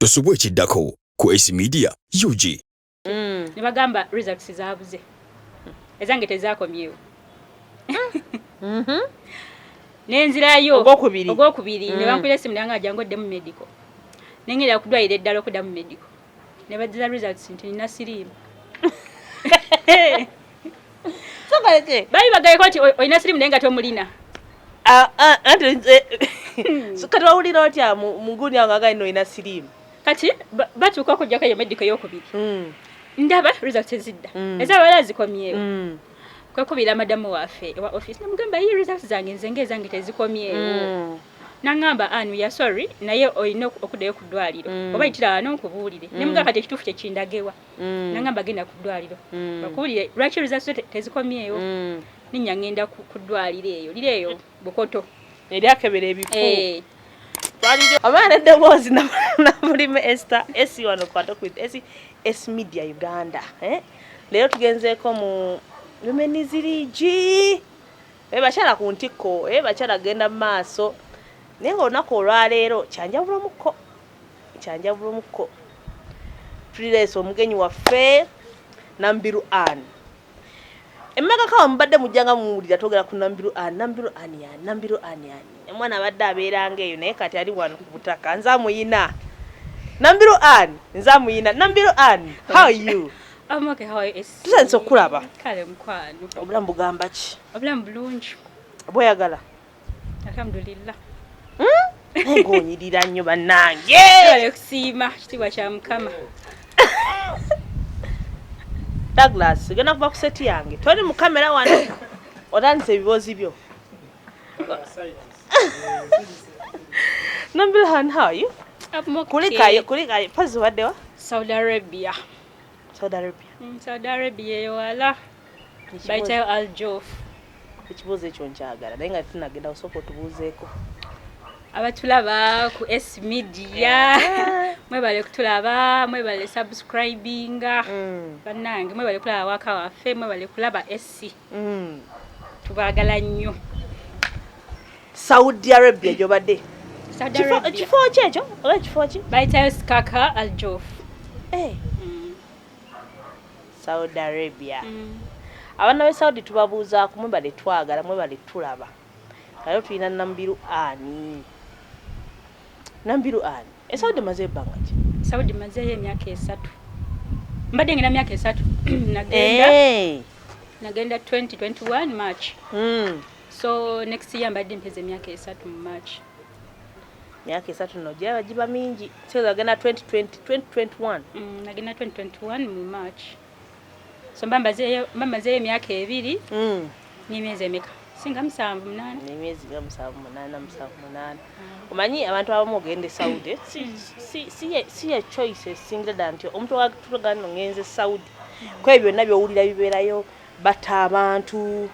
Tosubwe ekiddako ku AC Media UG. Ne bagamba results zaabuze. Ezange tezaakomyewo. Nenzirayo ogwokubiri ne bankwira essimu nange ajangu oddemu medical. Nengera okudwalira eddala okuddamu medical. Ne baddiza results nti nina siriimu. Sokaleke. Bayi bagaye ko nti oyina siriimu naye nga tomulina. Kati wawulira otya munguni yange agaye noyina siriimu. Kati batuuka okujjako eyo medical y'okubiri. Ndaba results ezidda. Ezabala zikomyewo. Kwekubira madamu waffe ewa office namugamba yi results zange nze ngezange tezikomyewo. Nangamba anu ya sorry naye oyina okuddayo ku ddwaliro. Oba yitira n'okubuulire. Nemuga kati ekituufu kye kindagewa. Nangamba genda ku ddwaliro. Bakubuulire lwaki results tezikomyewo. Ninya ngenda ku ddwaliro eyo. Lireyo Bukoto. Eri akebera ebifu. Amana eddoboozi namulime Esther esi wano kwata with AC Media Uganda. Leero tugenzeeko mu lumenizirigi. Bakyala ku ntikko, bakyala genda mu maaso. Naye ng'olunaku olwaleero kyanjabulomukko. Tulireese omugenyi waffe Namubiru Ann. Emmeka kawa mubadde mujjanga muwulira twogera ku Namubiru Ann. Omwana abadde abeeranga eyo naye kati ali wano ku butaka nzamuyina. Namubiru Ann, Namubiru Ann, how are you? I'm okay, how are you? Tusanze okulaba. Kale mukwano. Obulamu bugamba ki? Obulamu bulungi. Bweyagala. Alhamdulillah. Ng'onyirira nnyo bannange. Kale kusiima kitiibwa kya Mukama. Douglas, genda kuva ku seti yange. Toli mu kamera wano. Otandise ebibuuzo byo. Namubiru Ann, how are you? Kulikayo. Pazi wadde wa? Saudi Arabia. Saudi Arabia ewala. Bayitayo Aljof. Ekibuuzo ekyo nkyagala naye nga tunagenda osooka otubuuzeeko. Abatulaba ku AC Media. Mwebale kutulaba, mwebale subscribinga. Bannange mwebale kulaba waka waffe, mwebale kulaba AC. Tubaagala nnyo. Saudi Arabia gyobadde. Saudi Arabia. Kifo kyekyo? Oba kifo ki? Bayitayo Skaka Aljof. Saudi Arabia. Abaana be Saudi tubabuuzaako mwebale twagala, mwebale tulaba. Kale tulina Namubiru Ann. Namubiru Ann. Saudi maze ebbanga ki? Saudi mazeyo emyaka 3. Mbadde ngina myaka 3. Nagenda 2021 March. So next year mbadde mpeze emyaka 3 mu March. Myaka 3 nojja bagiba mingi. Seza agenda 2021. Nagenda 2021 mu March. So mbambazeyo emyaka 2. N'emyezi emeka. Singa 7 8. N'emyezi 7 8. Omanyi abantu abamu ogende Saudi. Si ya choice esingira dda nti omuntu watulagano ngenze Saudi. Kwa ebyo byonna byowulira bibeerayo bata abantu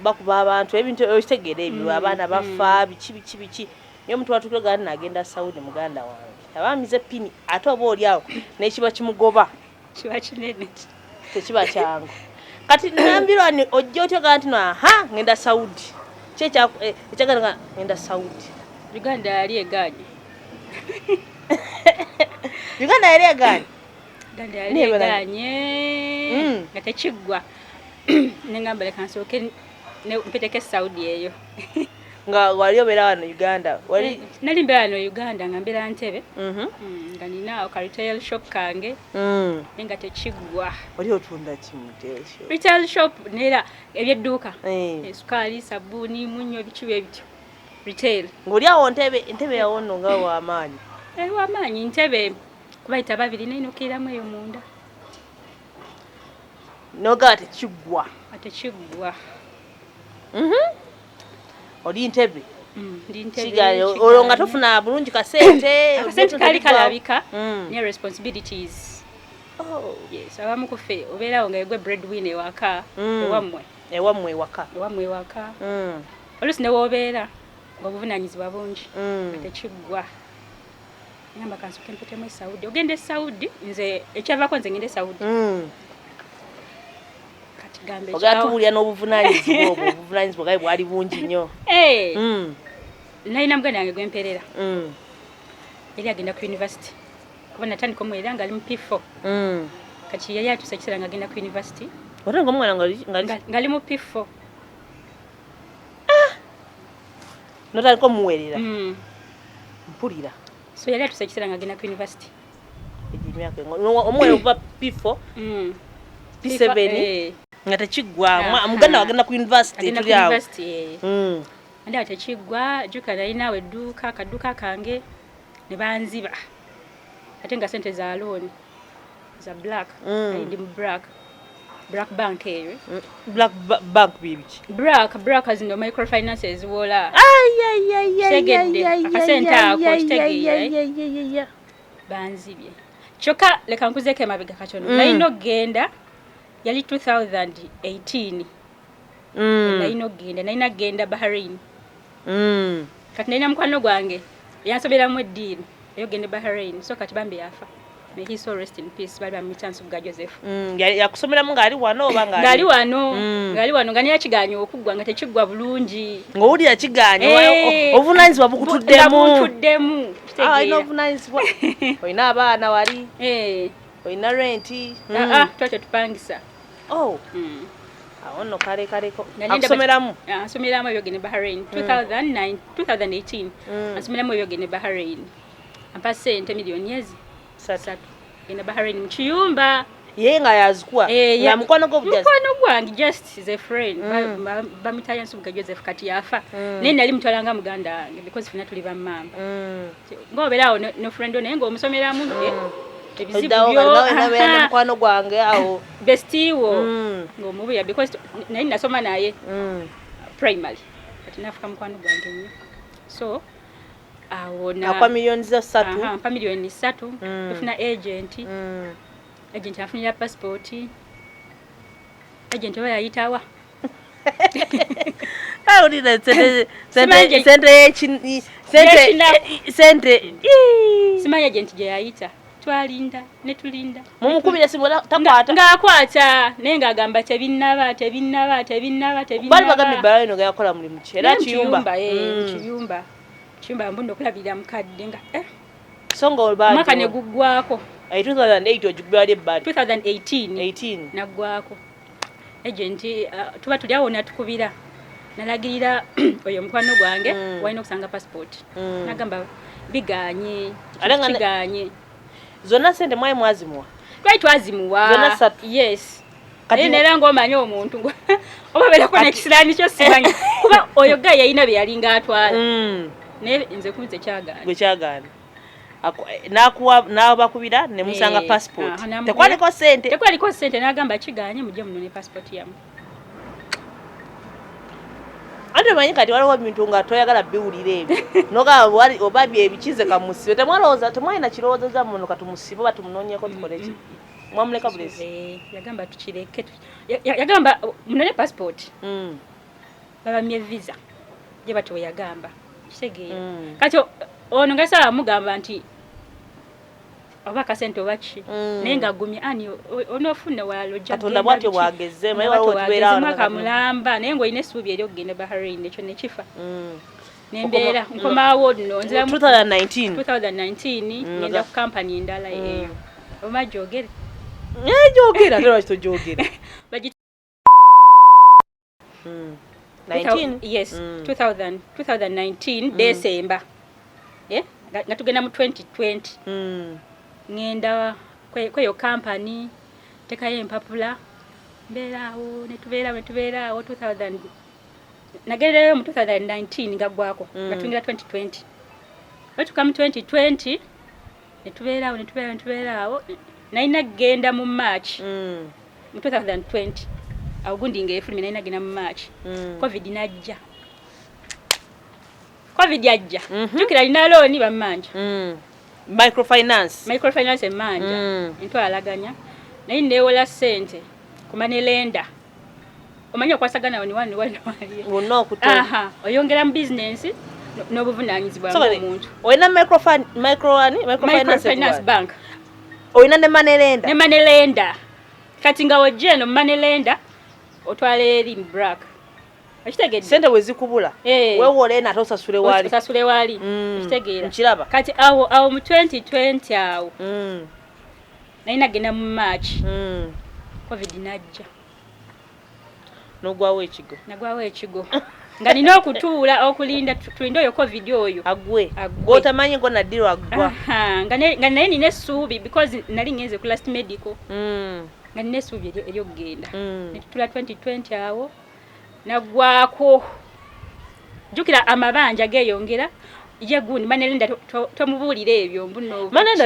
bakuba abantu ebintu obitegere ebyo abaana bafa biki. Niyo omuntu watulagano agenda Saudi muganda wange. Abamize pini ate oba oli awo n'ekiba kimugoba. Kiba kinene. Tekiba kyangu. Kati Namubiru Ann ojja otyoga nti ngenda Saudi. Ekyagala ngenda Saudi. Uganda yali eganye. Uganda yali eganye. Nga tekiggwa. Nengamba leka nsooke mpeteke Saudi eyo. Nga wali obeera wano Uganda. Nali mbeera wano Uganda nga mbeera Ntebe. Nga nina ka retail shop kange. Nga tekiggwa. Oli otunda ki mu retail shop? Retail shop neera ebyedduuka. Sukaali, sabbuuni, munnyo ebiki ebyo. Retail. Ng'oli awo Ntebe yawo nno nga w'amaanyi. W'amaanyi Ntebe kubayita babiri neinukiramu eyo munda. Noga tekiggwa. Tekiggwa. Oli Ntebe. Ndi Ntebe. Kigayo olwo nga tofuna bulungi kasente. Akasente kali kalabika. Ne responsibilities. Yes, abamu kufe obeerawo nga yegwe breadwinner ewaka. Ewamwe ewaka. Oluusi ne w'obeera ng'obuvunaanyizibwa bungi. Tekiggwa. Nyamba kansuke mpetemu Saudi. Ogende Saudi nze ekyavaako nze ngende Saudi. Ogatubulya n'obuvunaanyizibwa obwo obuvunaanyizibwa gaye bwali bungi nnyo. Nalina muganda wange gwemperera. Yali agenda ku university. kuba natandika omwera nga ali mu P4 kati yali atuse ekisera nga agenda ku university otenga omwana ngali mu P4 notandika omuweerera mpulira so yali atuse ekisera nga agenda ku university omwana okuva P4 P7 nga tekiggwa muganda wagenda ku university tuli awo andi tekiggwa juka nalinawo edduuka akadduuka kange ne banziba ate nga sente za loan za black ndi mu black bank eyo black bank bibiki black azino microfinances wola banzibye choka leka nkuzeke mabega katono naino genda yali 2018 naina genda Bahrain kati naina mukwano gwange yansobera mu deal eyo gende Bahrain so kati bambi yafa may he so rest in peace bali ba chance of Joseph yakusomera mu ngali wano oba ngali wano ngani yakiganya okugwa nga tekiggwa bulungi ng'oli yakiganya obuvunanyizibwa bukutuddemu ino obuvunanyizibwa olina abaana wali olina renti twate tupangisa awo nno kaleko akusomeramu asomeramu ebyogene Bahrain 2018 asomeramu ebyogene Bahrain ampa sente miliyoni 3 genda Bahrain mu kiyumba ye nga yazikuwa nga mukwano gwange just is a friend bamutaya Nsubuga Joseph kati yafa naye nali mutwalanga muganda wange because fina tuli bammamba ng'obeerawo no friend naye ng'omusomeramu ebizibu byo mukwano gwange awo bestiwo ng'omubuya because naye nasoma naye primary kati nafuka mukwano gwange nnyo so akwa milioni 3 mpa milioni 3 tufuna agent afunira passport agent oba yayitawa ulina sente simanya agent gye yayita twalinda ne tulinda mumukubira simu takwata ngaakwata naye ng'agamba tebinnaba bali bagambi balino ga yakola mulimu ki era kiyumba mbundo okulabirira mukadde nga songa olbaajo mwaka ne guggwako 2008 ogibali ebbali 2018 naggwako agent tuba tuli awo natukubira nalagirira oyo mukwano gwange walina okusanga passport nagamba biganye kiganye zonna sente mwayi mwazimuwa twali twazimuwa zonna 3 yes kati nera ng'omanyi omuntu oba beerako n'ekisiraani kyo simanyi kuba oyo ga yalina bye yalinga atwala naye nze kunze kyagaana n'abakubira ne musanga passport tekwaliko sente n'agamba kiganye mujje muno ne passport yamu ate manyi kati waliwo ebintu nga toyagala biwulira ebyo nogamba oba byebikize kamusibe temwalina kirowoozo za muno katumusibe oba tumunoonyeko tukole ki mwamuleka bulezi yagamba tukireke yagamba munone passport babamye visa gye bati weyagamba kitegeera kati ono nga sala mugamba nti oba kasente oba ki naye ng'agumye ani onoofuna wala ojja katonda bwatyo bwageze maye waliwo tubeera mwaka mulamba naye ng'olina essuubi eri okugenda Bahrain ekyo ne kifa nembeera nkomaawo nno nzira 2019 ngenda ku kampani endala eyo oma gyogere gyogera ate lwaki togyogera 2019 December nga tugenda mu 2020 ngenda kweyo kampani tekayo empapula mbeeraawo netubeeraawo 2000 nagendereyo mu 2019 nga gwako nga tuingira 2020 batuka mu 2020 netubeeraawo nalina genda mu March mu 2020 awo gundi ng'efulumye nalina genda mu March covid najja ajja jukira lina looni bammanja microfinance emmanja entwalaganya naye neewola sente kumanelenda omanyi okwasagana wali oyongera mu business n'obuvunaanyizibwa ng'omuntu olina microfinance bank olina ne manelenda kati nga wojja eno mu manelenda otwala eri mu black Okitegedde sente wezikubula weewole na tosasule wali okitegeera nkiraba kati awo mu 2020 awo nalina genda mu March covid najja nagwawo ekigo nga nina okutuula okulinda tulinde oyo covid oyo agwe gwotamanyi ngo naddiro agwa nga naye nina essuubi because nali ngenze ku last medical nga nina essuubi eryokugenda netutula 2020 awo nagwako jukira amabanja geyongera ye gundi manelinda tomubuulira ebyo mbuno manenda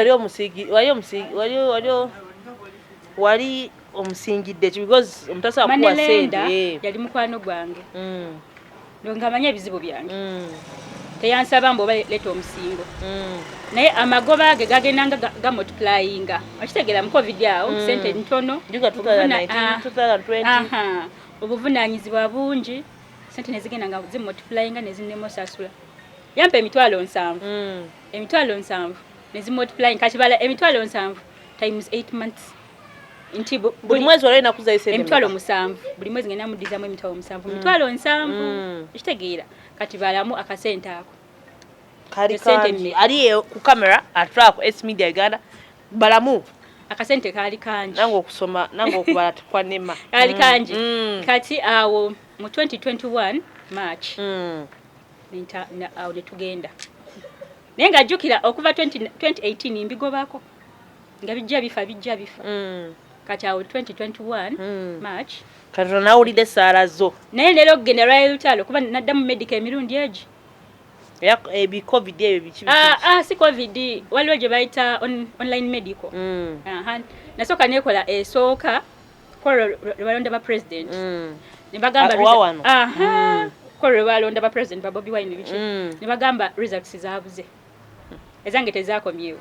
wali omusingidde because omutasa akuwa sente yali mukwano gwange nga amanya ebizibu byange teyansaba mbu oba leeta omusingo naye amagoba ge gagendanga gamultiplyinga okitegeera mu covid awo sente ntono obuvunaanyizibwa bungi sente nezigenda nga zimultiplyinga nezinemosasula yampa emitwalo 7 nezimultiplyinga kakibala emitwalo 7 times 8 months nti buli mwezi wali nakuza sente emitwalo 7 buli mwezi ngenda mudizamu emitwalo 7 emitwalo 7 ekitegeera kati balamu akasente ako kali kanji ali ku camera atrack S Media Uganda balamu akasente kali kanji nango okusoma nango okubala tukwanema kali kanji kati awo mu 2021 March awo netugenda naye nga jjukira okuva 2018 mbigobako nga bijja bifa kati awo 2021 March kati nawulidde saala zo naye leero okugenda lwayo lutalo kuba naddamu medical emirundi egi ebi covid ebyo biki si covid waliwo gye bayita online medical nasooka nekola esooka kola lwebalonda ba president nebagamba kola lwebalonda ba president ba Bobi Wine biki nebagamba results zaabuze ezange tezakomyewo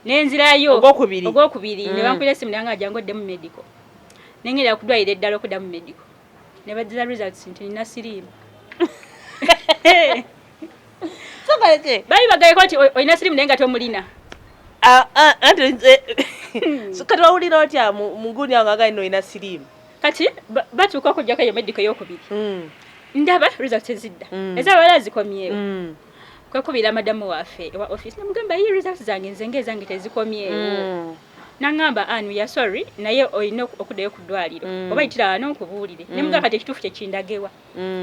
nenzirayo ogwokubiri ne bankwira esimu nange ajangu oddemu medical nengera okudwalira eddala okuddamu medical ne bagiza results nti nina siriimu bali bagayeko nti olina siriimu naye nga tomulina kati wawulira otya muguni wange agali noolina siriimu kati batuuka okujjako eyo medical eyokubiri ndaba results ezidda ezabala zikomyewo kwekubira madamu waffe ewa office namugamba yi results zange nze ngezange tezikomyewo nangamba anu ya sorry naye olina okuddayo ku ddwaliro oba yitira wano nkubuulire nemuga kati ekituufu kyekindagewa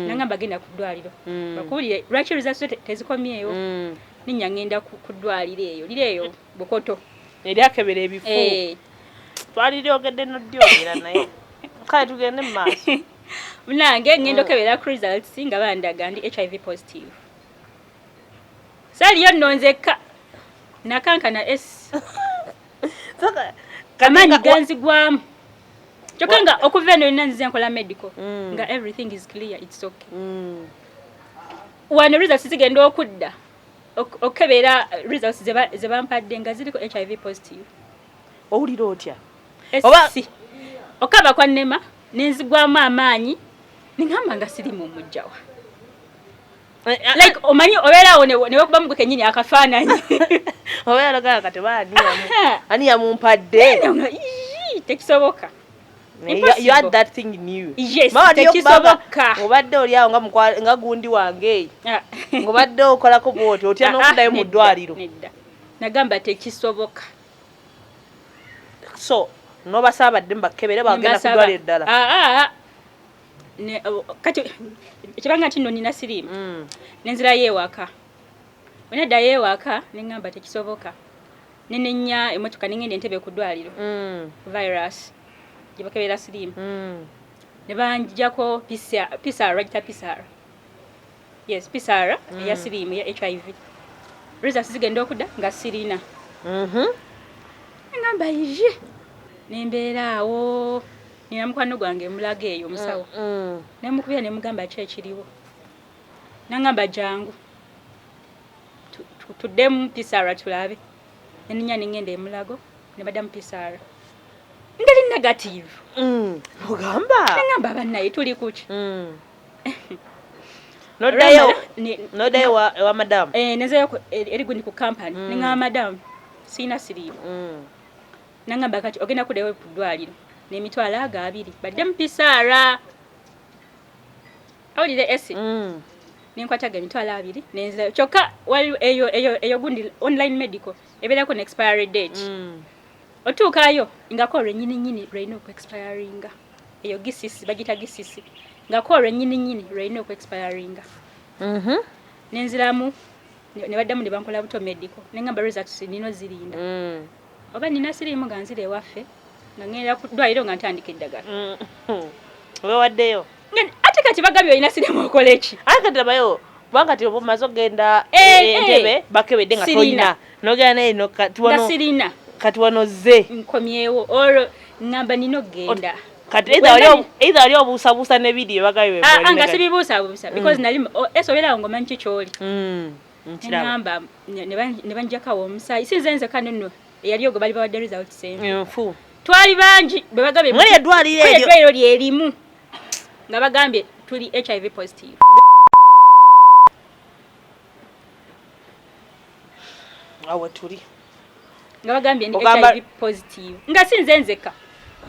nangamba genda ku ddwaliro bakubuulire lwaki results tezikomyewo ninya ngenda ku ddwaliro eyo lireeyo bukoto eryakebera ebifu twaliryogedde noddyoogera naye kale tugende mu maaso munange ngenda okebera ku results nga bandaga ndi HIV positive saliyo nonzeka nakankana amaanyi ganzigwamu kyokka nga okuva eno olina nzize nkola medical nga everything is clear it's okay wano results zigenda okudda okebera results ze bampadde nga ziriko HIV positive owulira otya oba okaba kwa nnema nenzigwamu amaanyi ningamba nga siri mu mujjawa like omanyi obeerawo ne wekuba mugwe kennyini akafaananyi obeera lagala kati ani yamumpadde tekisoboka you had that thing new yes tekisoboka obadde oli awo nga gundi wange ng'obadde okolako bwoti otya n'okuddayo mu ddwaliro nagamba tekisoboka so n'obasaabadde mbakebere bagenda ku ddwaliro ddala kati ekibanga nti nno nina siriimu nenzirayo ewaka wenaddayo ewaka neŋŋamba tekisoboka nenenya emmotoka nengenda entebe ku ddwaliro virus gye bakebera siriimu ne banjjako PCR ragita PCR yes PCR eya siriimu ya HIV results zigenda okudda nga sirina neŋŋamba ye nembeera awo nina mukwano gwange mulaga eyo omusawo nemukubira nemugamba ki ekiriwo nangamba jangu tuddemu PCR tulabe neninya nengenda emulago ne badamu PCR ngali negative ogamba nangamba bannaye tuli kuki noddayo ewa madamu nezayo erigundi ku company nengamba madamu sina siriimu nangamba kati ogenda kuddayo ku ddwaliro n'emitwalo agabiri badde mupisaara awulire esi nenkwataga emitwalo abiri nenzira kyokka waliwo eyo gundi online medical ebeerako ne expiry date otuukayo nga koolwe nyini lwalina okweexpiringa eyo gisisi bagita gisisi nga koolwe nyini lwalina okweexpiringa nenziramu ne baddamu ne bankola buto medical nengamba results nino zirinda oba nina siriimu nga nzira ewaffe nga ngenda ku ddwaliro nga ntandika eddagala wewaddeyo ate kati bagambye olina siriimu okola eki ate kati labayo kubanga ti omaze ogenda Entebbe bakebedde nga tolina nogenda naye sirina kati wano zze nkomyewo olwo ngamba nina okgenda kati either ali obuusabuusa ne vidiyo bagambye nga sibibuusabuusa because nali esoberawo ngomanyi kikyoli ngamba ne banjakawo omusaayi sinze nzeka nno eyali ogo bali bawadde results nfu twali bangi bwe bagambye mwali eddwaliro lyerimu nga bagambye tuli HIV positive awo tuli nga bagambye ndi HIV positive nga sinze nzeka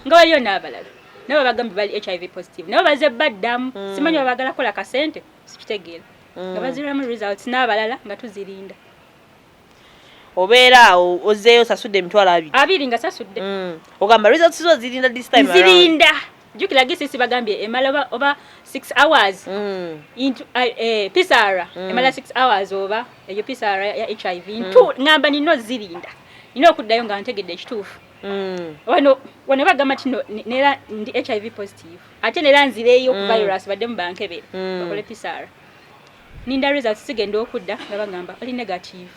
nga waliyo n'abalala nabo bagambye bali HIV positive nabo baze baddamu simanyi babagala kola kasente sikitegeera nga baziramu results n'abalala nga tuzirinda obeera awo ozeeyo sasudde emitwalo abiri nga sasudde ogamba results zo zirinda this time zirinda jukira gisisi bagambye emala oba 6 hours into PCR emala 6 hours oba eyo PCR ya HIV ngamba nino zirinda nino okuddayo nga ntegedde ekituufu wano bagamba tino nera ndi HIV positive ate nera nzireeyo ku virus badde mu bankebere bakole PCR ninda results sigenda okudda nga bagamba oli negative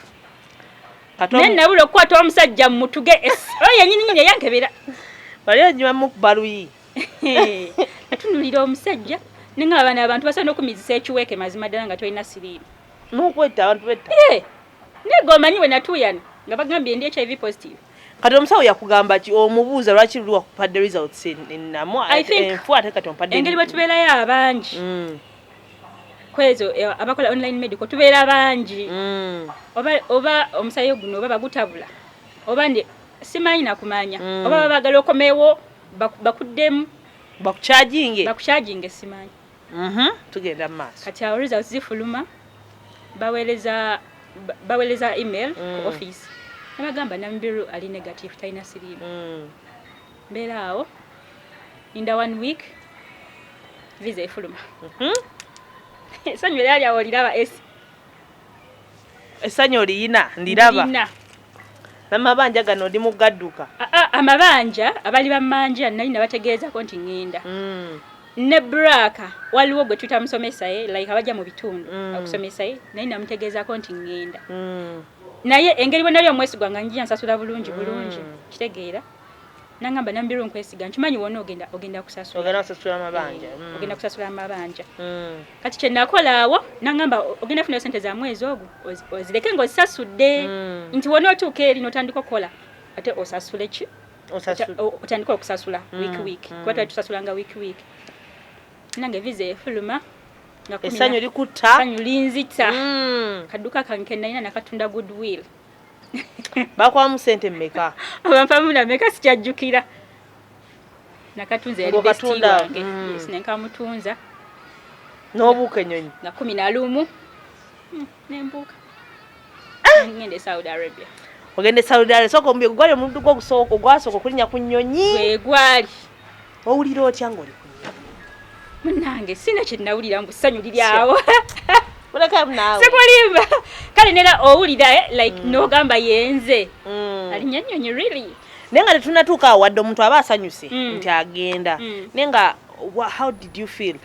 nabula okukwata omusajja mmutuge oyo yenyini yankebera bali onywamu baluyi atunulira omusajja nenga abana abantu basana okumizisa ekiweeke mazima ddala nga tolina siriimu n'okwetta abantu betta nego omanyi we natuyana nga bagambye ndi HIV positive kati omusawo yakugamba ki omubuuza lwaki luli wakupadde results ennamu enfu ate kati ompadde engeri bwe tubeerayo abangi kwezo abakola online medical tubeera bangi oba omusayo guno oba bagutabula oba ndi simanyi nakumanya oba babagala okomewo bakuddemu bakucharginge simanyi tugenda mu maaso kati awo results zifuluma baweleza email ku office nabagamba Namubiru ali negative talina siriimu mbeera awo inda 1 week visa efuluma essanyu lyali awo liraba essanyu oliyina ndiraba n'amabanja gano ndi mugadduka amabanja abali bamanja nali nabategeezako nti ŋŋenda ne braka waliwo gwe tutamusomesaye like abajja mu bitundu akusomesaaye nali namutegeezako nti ŋŋenda naye engeri bwe nali omwesigwa nga njija nsasula bulungi kitegeera nangamba Namubiru nkwesiga nkimanyi wonna ogenda kusasula ogenda kusasula amabanja kati kye nakola awo nangamba ogenda funa sente za mwezi ogwo ozireke ng'ozisasudde nti wonna otuuka eri n'otandika okukola ate osasule ki otandika okusasula week kuba twali tusasulanga week nange visa efuluma essanyu likutta essanyu linzita kadduka kange nalina nakatunda goodwill bakwamu sente mmeka abampamu nameka sikyajjukira nakatunza yali bestii wange nenkamutunza n'obuuka ennyonyi nga 11 nembuuka ngende Saudi Arabia ogende Saudi Arabia soko mbye gwali omuntu gw'okusooka gwasooka okulinya ku nnyonyi gwali owulira otya ng'oli ku nnyonyi munnange sina kye nawulira mbu ssanyu liri awo sekulimba kale nera owulira like n'ogamba yenze alinya nnyonyi really naye nga tetunatuuka wadde omuntu aba asanyuse nti agenda naye nga how did you feel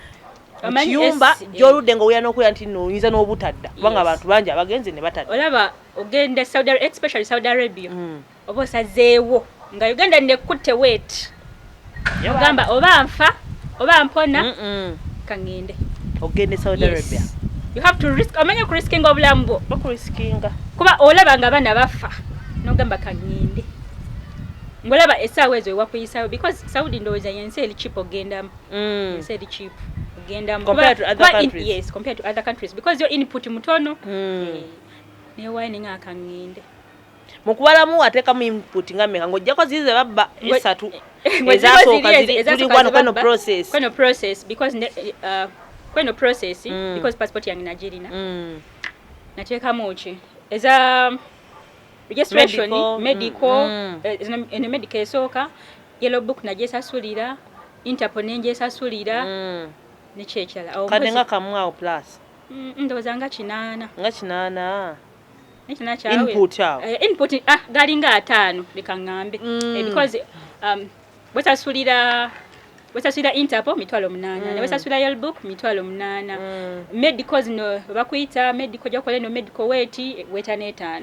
mukiyumba gy'oludde ng'owulira n'okulira nti noyinza n'obutadda kubanga abantu bangi abagenzi ne batadda olaba ogenda especially Saudi Arabia oba osazeewo nga Uganda nekutte wet ogamba oba nfa oba mpona kaŋŋende ogende Saudi Arabia you have to risk omanya kuriskinga obulamu bwo okuriskinga kuba olaba nga abaana bafa n'ogamba kaŋŋende ngolaba essaawa ezo ewakuyisayo because Saudi ndowooza yensi eri cheap ogendamu yensi eri cheap ogendamu compared to other countries. Yes, compared to other countries because your input mutono newaye ninga kaŋŋende mukubalamu ateekamu input nga mmeka ng'ojjako zize babba esatu ezasooka ziri kwano process because passport yange nagirina nateekamu ki eza registration medical eno medical esooka yellow book nagyesasulira interpol nenjesasulira nekyekirala kade nga kamu awo plus ndowooza nga 8 input input galinga 5 leka ngambe because wesasulira interpol mitwalo 8 wesasula yellow book mitwalo 8 medical zino bakuyita medical jakola no medical weight weta ne 5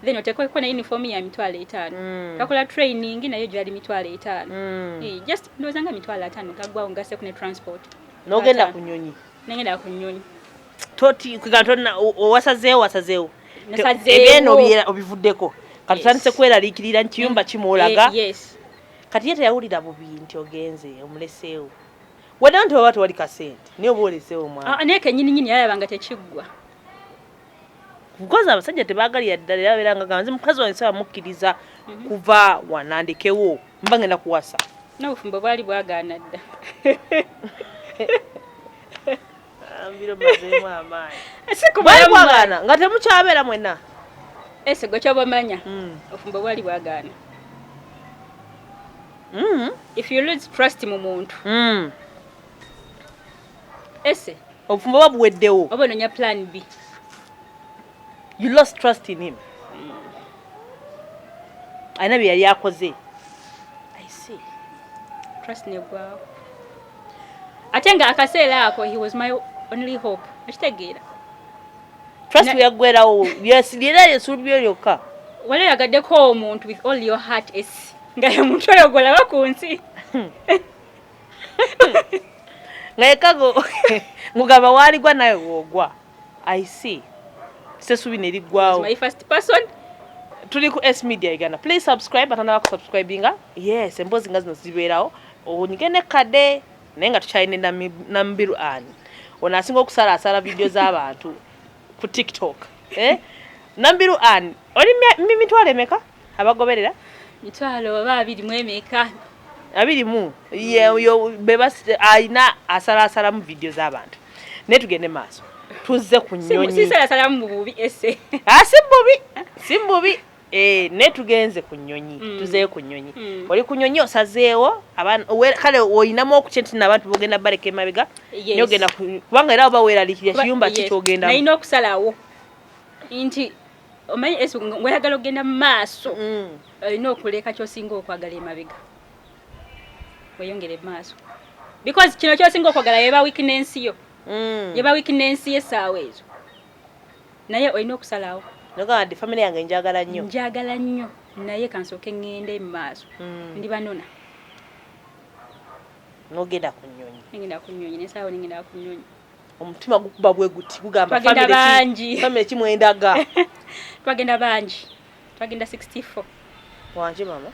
then otekwe na uniform ya mitwalo 5 kakola training nayo jali mitwalo 5 just ndowooza nga mitwalo 5 kagwa ngase kune transport nogenda kunyonyi nengenda kunyonyi toti kugantona wasazeewo ebyeno obivuddeko kati tandise kweraliikirira nkiyumba kimulaga yes kati yete yawulira bubi nti ogenze omuleseewo wena nti wabati wali kasente niyo bwoleseewo mwana neke nyini yalabanga tekiggwa kukoza abasajja tebaagalira ddala era beeranga ganze mukazi wange saba mukkiriza kuva wanandekewo mba ngenda kuwasa n'obufumbo bwali bwagaana dda ambiro mazeemu amaanyi bwali bwagaana nga temukyabeera mwena ese gwe kyobamanya obufumbo bwali bwagaana if you lose trust mu muntu ese obufumbo bwa buweddewo oba ononya plan B you lost trust in him ayina bye yali akoze I see trust nebwawo ate nga akaseera ako he was my only hope akitegeera trust yaggwerawo yesilira yesulubyo lyokka wala yagaddeko omuntu with all your heart esi nga ye muntu oyo golaba ku nsi nga yekago mugamba waaligwa naye woogwa I see sesubi neriggwawo my first person tuli ku S Media Uganda please subscribe atandaba ku subscribinga yes emboozi nga zino zibeerawo onyigene kade naye nga tukyayine Namubiru ani ono asinga okusalaasala vidiyo z'abantu ku TikTok Namubiru ani oli mitwalo emeka abagoberera mitwalo oba 20 emeka 20 ayina asalaasalamu vidiyo z'abantu naye tugende maaso tuzze ku nnyonyi sisalaasalamu bubi ese si bubi ne tugenze ku nnyonyi tuzeeyo ku nnyonyi oli ku nnyonyi osazeewo kale oyinamu okukyenti n'abantu bogenda baleka emabega nyogenda kubanga era oba weeraliikirya kiyumba kikyogenda nalina okusalawo nti omanyi esi weeyagala okgenda mu maaso olina okuleka kyosinga okwagala emabega weyongere mu maaso because kino kyosinga okwagala yeba weakness yo yeba weakness y'essaawa ezo naye olina okusalawo noga ndi family yange njagala nnyo naye kansooke ngende mu maaso ndi banona nogenda ku nnyonyi ngenda ku nnyonyi nesaawa ngenda ku nnyonyi omutima gukuba bwe guti gugamba family kimwendaga twagenda bangi twagenda 64 wanje mama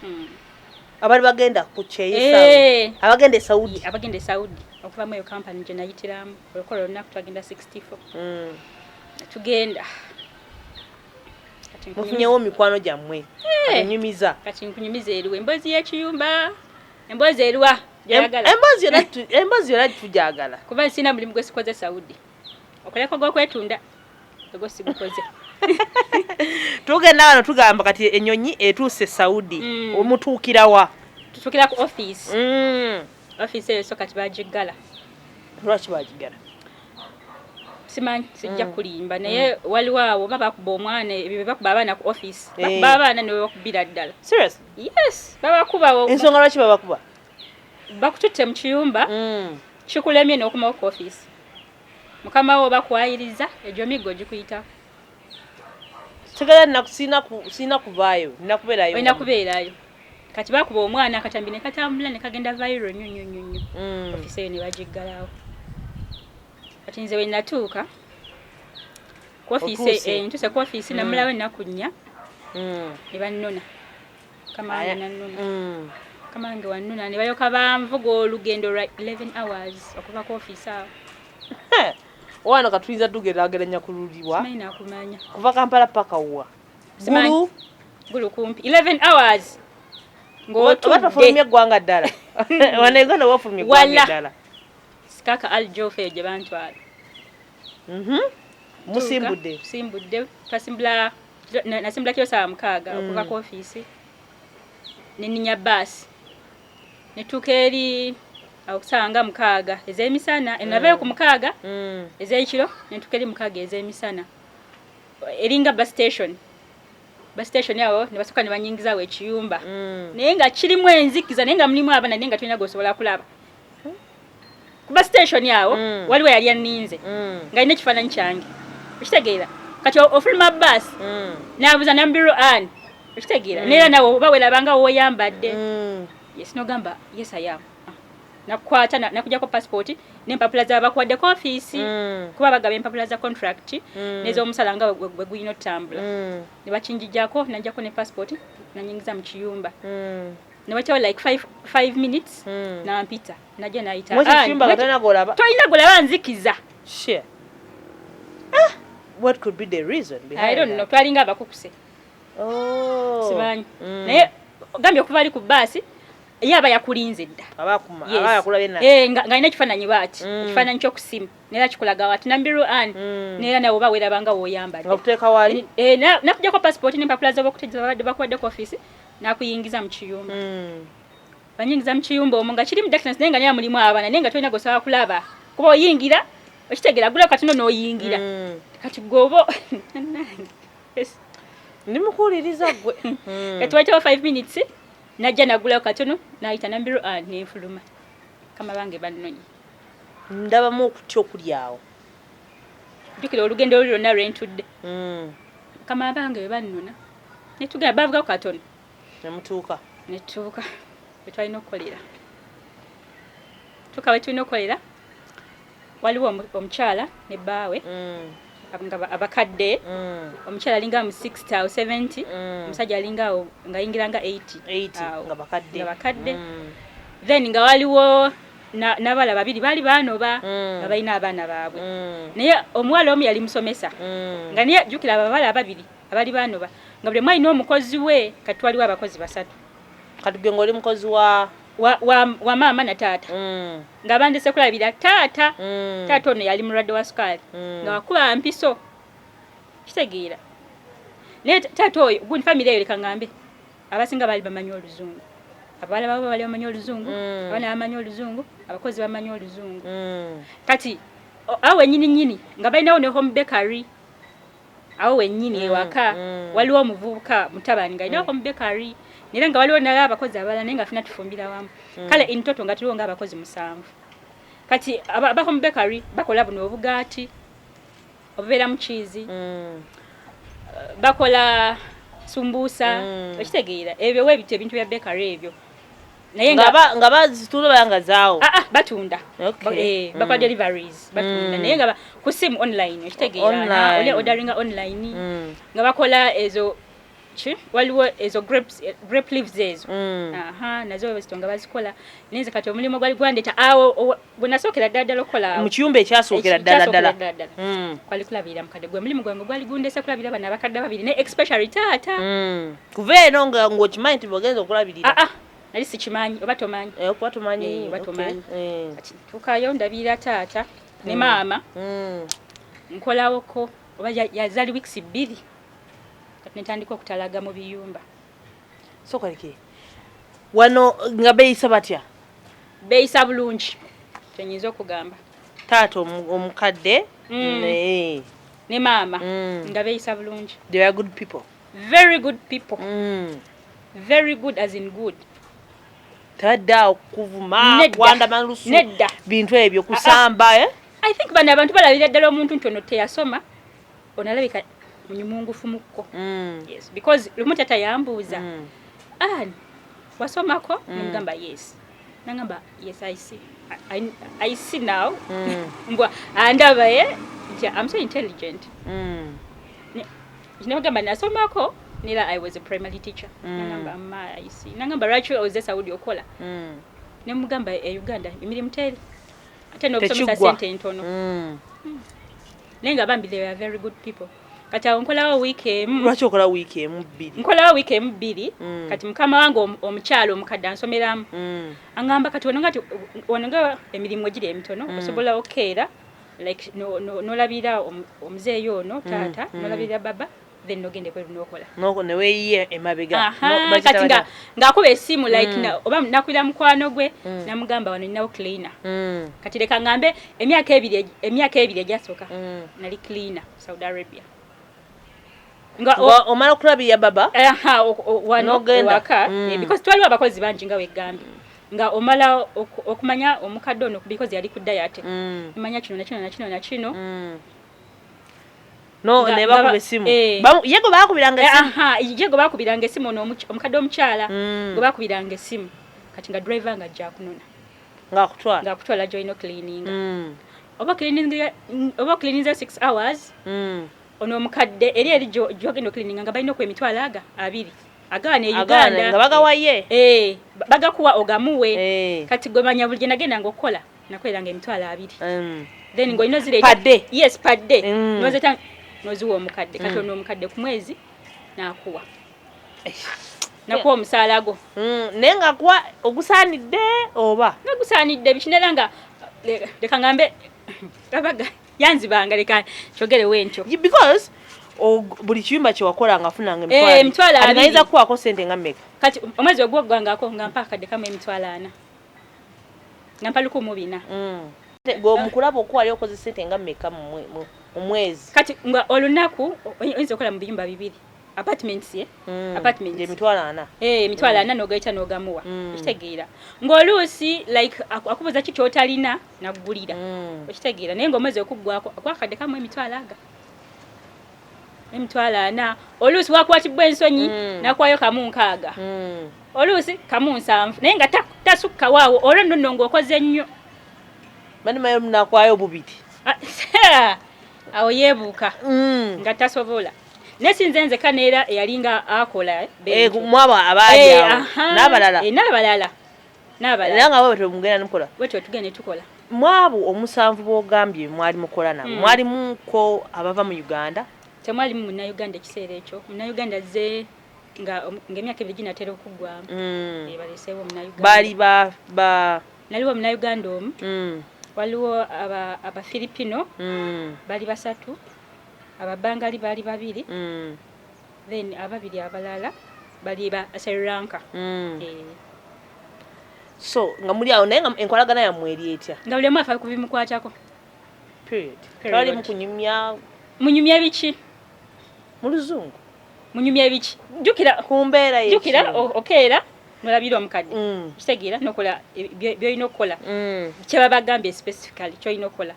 abali bagenda ku kyeyisa abagenda e Saudi okuva mu company gye nayitiramu olukola olunaku twagenda 64 tugenda mufunyewo mikwano gyammwe anyumiza kati nkunyumiza eriwa emboozi y'ekiyumba emboozi eriwa emboozi yona tujagala kuba sina mulimu gwe sikoze Saudi okoleko gw'okwetunda ogwo sigukoze tugenda wano tugamba kati ennyonyi etuuse Saudi omutuukirawa tutuukira ku office office eyo so kati bagiggala lwaki bagiggala simanyi sijja kulimba naye waliwo abo babakuba omwana ebyo bakuba abaana ku office bakuba abaana ne bakubira ddala serious yes babakubawo ensonga lwaki babakuba bakututte mu kiyumba kikulemye n'okumawo ku office mukama wo bakwayiriza egyo migo gikuyita tegala sina kuvaayo nina kubeerayo kati bakuba omwana akatambi ne katambula ne kagenda viral nnyo office eyo ne bagiggalawo kati nze we natuuka ku office ntuse ku office namulawo ennaku 4 ne bannona kamange nannona kamange wannona ne bayoka banvuga olugendo lwa 11 hours okuva ku office awo wano katuliza tugeraageranya kululibwa simanyi nakumanya kuva Kampala paka wa gulu kumpi 11 hours ng'otufulumye eggwanga ddala wano Uganda wafulumye eggwanga ddala kaka aljofe gye bantwala musimbudde nasimbula kiro saa 6 okuva ku ofiisi neninya baasi netuuka eri okusanga 6 ez'emisana enaveyo ku 6 ez'ekiro netuuka eri 6 ez'emisana eringa bus station yawo ne basooka ne banyingizaawo ekiyumba naye nga kirimu enzikiza naye nga mulimu abaana naye nga tulina gosobola kulaba ku bus station yawo waliwo yali aninze nga alina ekifaananyi kyange okitegeera kati ofuluma baasi n'abuuza Namubiru Ann okitegeera neera nawe oba werabanga woyambadde yes nogamba yes I am nakukwata nakujjako passport n'empapula z'abakuwadde ku ofiisi kuba bagaba empapula za contract n'ez'omusala nga bwe guyina otambula ne bakinjijjako najjako ne passport nanyingiza mu kiyumba ne watawo like 5 minutes nampita najja nayita tolina golaba nzikiza what could be the reason behind I don't know twalinga abakukuse simanyi naye gambye okuva ali ku baasi yaba yakulinze dda nga alina ekifaananyi bwati ekifaananyi ky'okusimu neera kikulaga wati Namubiru Ann neera nawe oba werabanga woyambadde nakujjako passport n'empapula z'obakutejja bakuwadde ku ofiisi nakuyingiza mu kiyumba banyingiza mu kiyumba omwo nga kiri mu darkness naye nga naye mulimu abaana naye nga tolina gosaba kulaba kuba oyingira okitegera gula katono n'oyingira kati gwobo ndimukuwuliriza gwe kati wayitawo 5 minutes najja nagulawo katono nayita Namubiru Ann nenfuluma kama bange bannonyi ndabamu okutya okulyawo jjukira olugendo olwo lwonna lwentudde kama bange bwe bannona netugenda bavuga katono netuuka wetwalina okukolera tuka wetulina okukolera waliwo omukyala ne bbaawe abakadde omukyala alinga mu 60 or 70 omusajja alinga nga yingira nga 80 nga bakadde then nga waliwo n'abala babiri bali baanoba nga balina abaana baabwe naye omuwala omu yali musomesa nga naye jjukira ababala ababiri abali baanoba nga buli mwalina omukozi we kati waliwo abakozi 3 kati gwe ng'oli mukozi wa maama na taata nga bandese kulabira taata ono yali mulwadde wa sukaali nga wakuba mpiso kitegeera naye taata oyo gundi famire eyo leka ngambe abasinga baali bamanyi oluzungu abawala babo bali bamanyi oluzungu abaana bamanyi oluzungu abakozi bamanyi oluzungu kati awo wennyini nga balinawo ne home bakery awo wennyini ewaka waliwo omuvubuka mutabani nga alinawo home bakery nera nga waliwo nala abakozi abalala naye nga fina tufumbira wamu kale intoto nga tuliwo nga abakozi 7 kati aba home bakery bakola buno obugaati obubeera mu cheese bakola sumbusa okitegeera ebyo webityo ebintu bya bakery ebyo naye nga bazitula nga zaawo batunda bakola deliveries batunda naye nga ku simu online okitegeera ole orderinga online nga bakola ezo waliwo ezo grape leaves ezo nazo bazitonga bazikola nenze kati omulimu gwali gwandeta awo bwenasookera ddala okukola mu kiyumba ekyasookera ddala kwali kulabirira mukadde gwe mulimu gwange gwali gundese kulabirira bana abakadde babiri ne especially taata kuva eno ng'okimanyi nti bw'ogenza okulabirira nali sikimanyi oba tomanyi kuba tomanyi kati tukayo ndabirira taata ne maama nkolawoko oba yazali weeks 2 kati netandika okutalaga mu biyumba sokoleke wano nga beeyisa batya beeyisa bulungi kyenyinza okugamba taata omukadde ne maama nga beeyisa bulungi they are good people very good people very good as in good tadda okuvuma kwandama lusu bintu ebyo kusamba I think bana abantu balabira ddala omuntu ntono teyasoma onalabika munyimungufu mukko yes because lumu tata yambuuza wasomako ngamba yes nangamba yes I see now mbwa andaba I'm so intelligent nangamba nasomako nila I was a primary teacher nangamba I see nangamba Rachel was this Saudi okola ne mugamba Uganda emirimu teri ate no kusomesa sente ntono nenga bambi they are very good people kati awo nkolawo week emu. Lwaki okola week emu bbiri? Nkolawo week emu bbiri kati mukama wange omukyalo omukadde ansomeramu angamba kati wononga emirimu egiri emitono osobola okkeera like nolabira omuzeeyi ono taata nolabira baba then nogende bwe nokola ne weeyiye emabega kati ng'akuba essimu like oba nakwira mukwano gwe namugamba wano ninawo cleaner kati leka ngambe emyaka ebiri egyasooka nali cleaner Saudi Arabia nga omala okulabira baba wano waka because twaliwo abakozi bangi nga wegambye nga omala okumanya omukadde ono because yali ku diet manya kino nakino no neba ku besimu yego bakubiranga esimu yego bakubiranga esimu ono omukadde omukyala ngo bakubiranga esimu kati nga driver nga ajja kunona nga kutwala joino cleaning oba cleaning 6 hours ono omukadde eri jogendo cleaning nga balina ku emitwalo aga 2 agane Uganda nga bagawaye bagakuwa ogamuwe kati gomanya buli nagenda ngokola nakwelanga emitwalo 2 then ngo ino zile padde yes padde nozeta noziwa omukadde kati ono omukadde ku mwezi nakuwa nakuwa omusaalago nenga kwa ogusaanidde oba nagusaanidde bikinera nga leka ngambe abaga yanzibanga leka kyogere wentyo because buli kiyumba kyewakola nga afunanga emitwalo anayinza kuwako sente nga mmeka kati omwezi ogwogwangako nga mpa akadde kamu emitwalo 4 nga mpa 104 mukulaba okuwali okoze sente nga mmeka mu mwezi kati nga olunaku oyinza okola mu biyumba 2 apartments apartment emitwalo 4 emitwalo 4 nogaita nogamuwa okitegeera ng'oluusi like akubuza ki kyotalina nagulira okitegeera naye ng'omwezi okuggwako akwakadde kamu emitwalo aga emitwalo 4 oluusi wakwatibwa ensonyi nakwayo kamu 6 oluusi kamu 7 naye nga tasukka waawo olwo nno ng'okoze nnyo bani mayo mnakwayo bubiti awo yeebuuka nga tasobola nesinze nze kaneera eyalinga akola mwaba abaali awo n'abalala era nga bwe mugenda nukola bwe tugende tukola mwabu omusanvu bw'ogambye mwali mukola nabo mwalimuko abava mu Uganda temwali mu Uganda ekiseera ekyo Uganda ze nga emyaka ebiri ginatera okuggwamu baleseewo mu Uganda baali naliwo mu Uganda omu waliwo aba Filipino bali 3 ababangali bali 2 then ababiri abalala bali ba Sri Lanka so nga muli awo naye enkolagana yammwe eri etya nga buli omu afa kubimukwatako period twali munyumya biki mu luzungu munyumya biki jukira ku mbeera jukira okeera nolabira omukadde kitegeera nokola byolina okukola kyebabagambye specifically kyolina okukola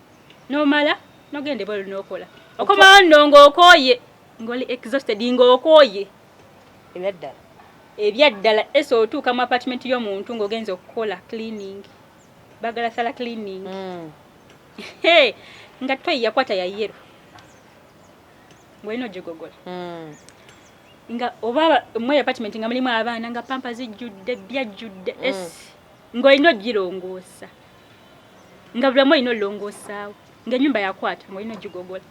nomala nogende bwoli nokola okomawo nno ng'okooye ng'oli exhausted ng'okooye ebyaddala ese otuuka mu apartment y'omuntu ng'ogenza okukola cleaning bagala sala cleaning nga toyi yakwata ya yero ng'olina ogigogola nga oba mu apartment nga mulimu abaana nga pampa zijjudde byajjudde ng'olina ogirongoosa nga buli omu olina olongoosaawo ng'ennyumba yakwata ng'olina ogigogola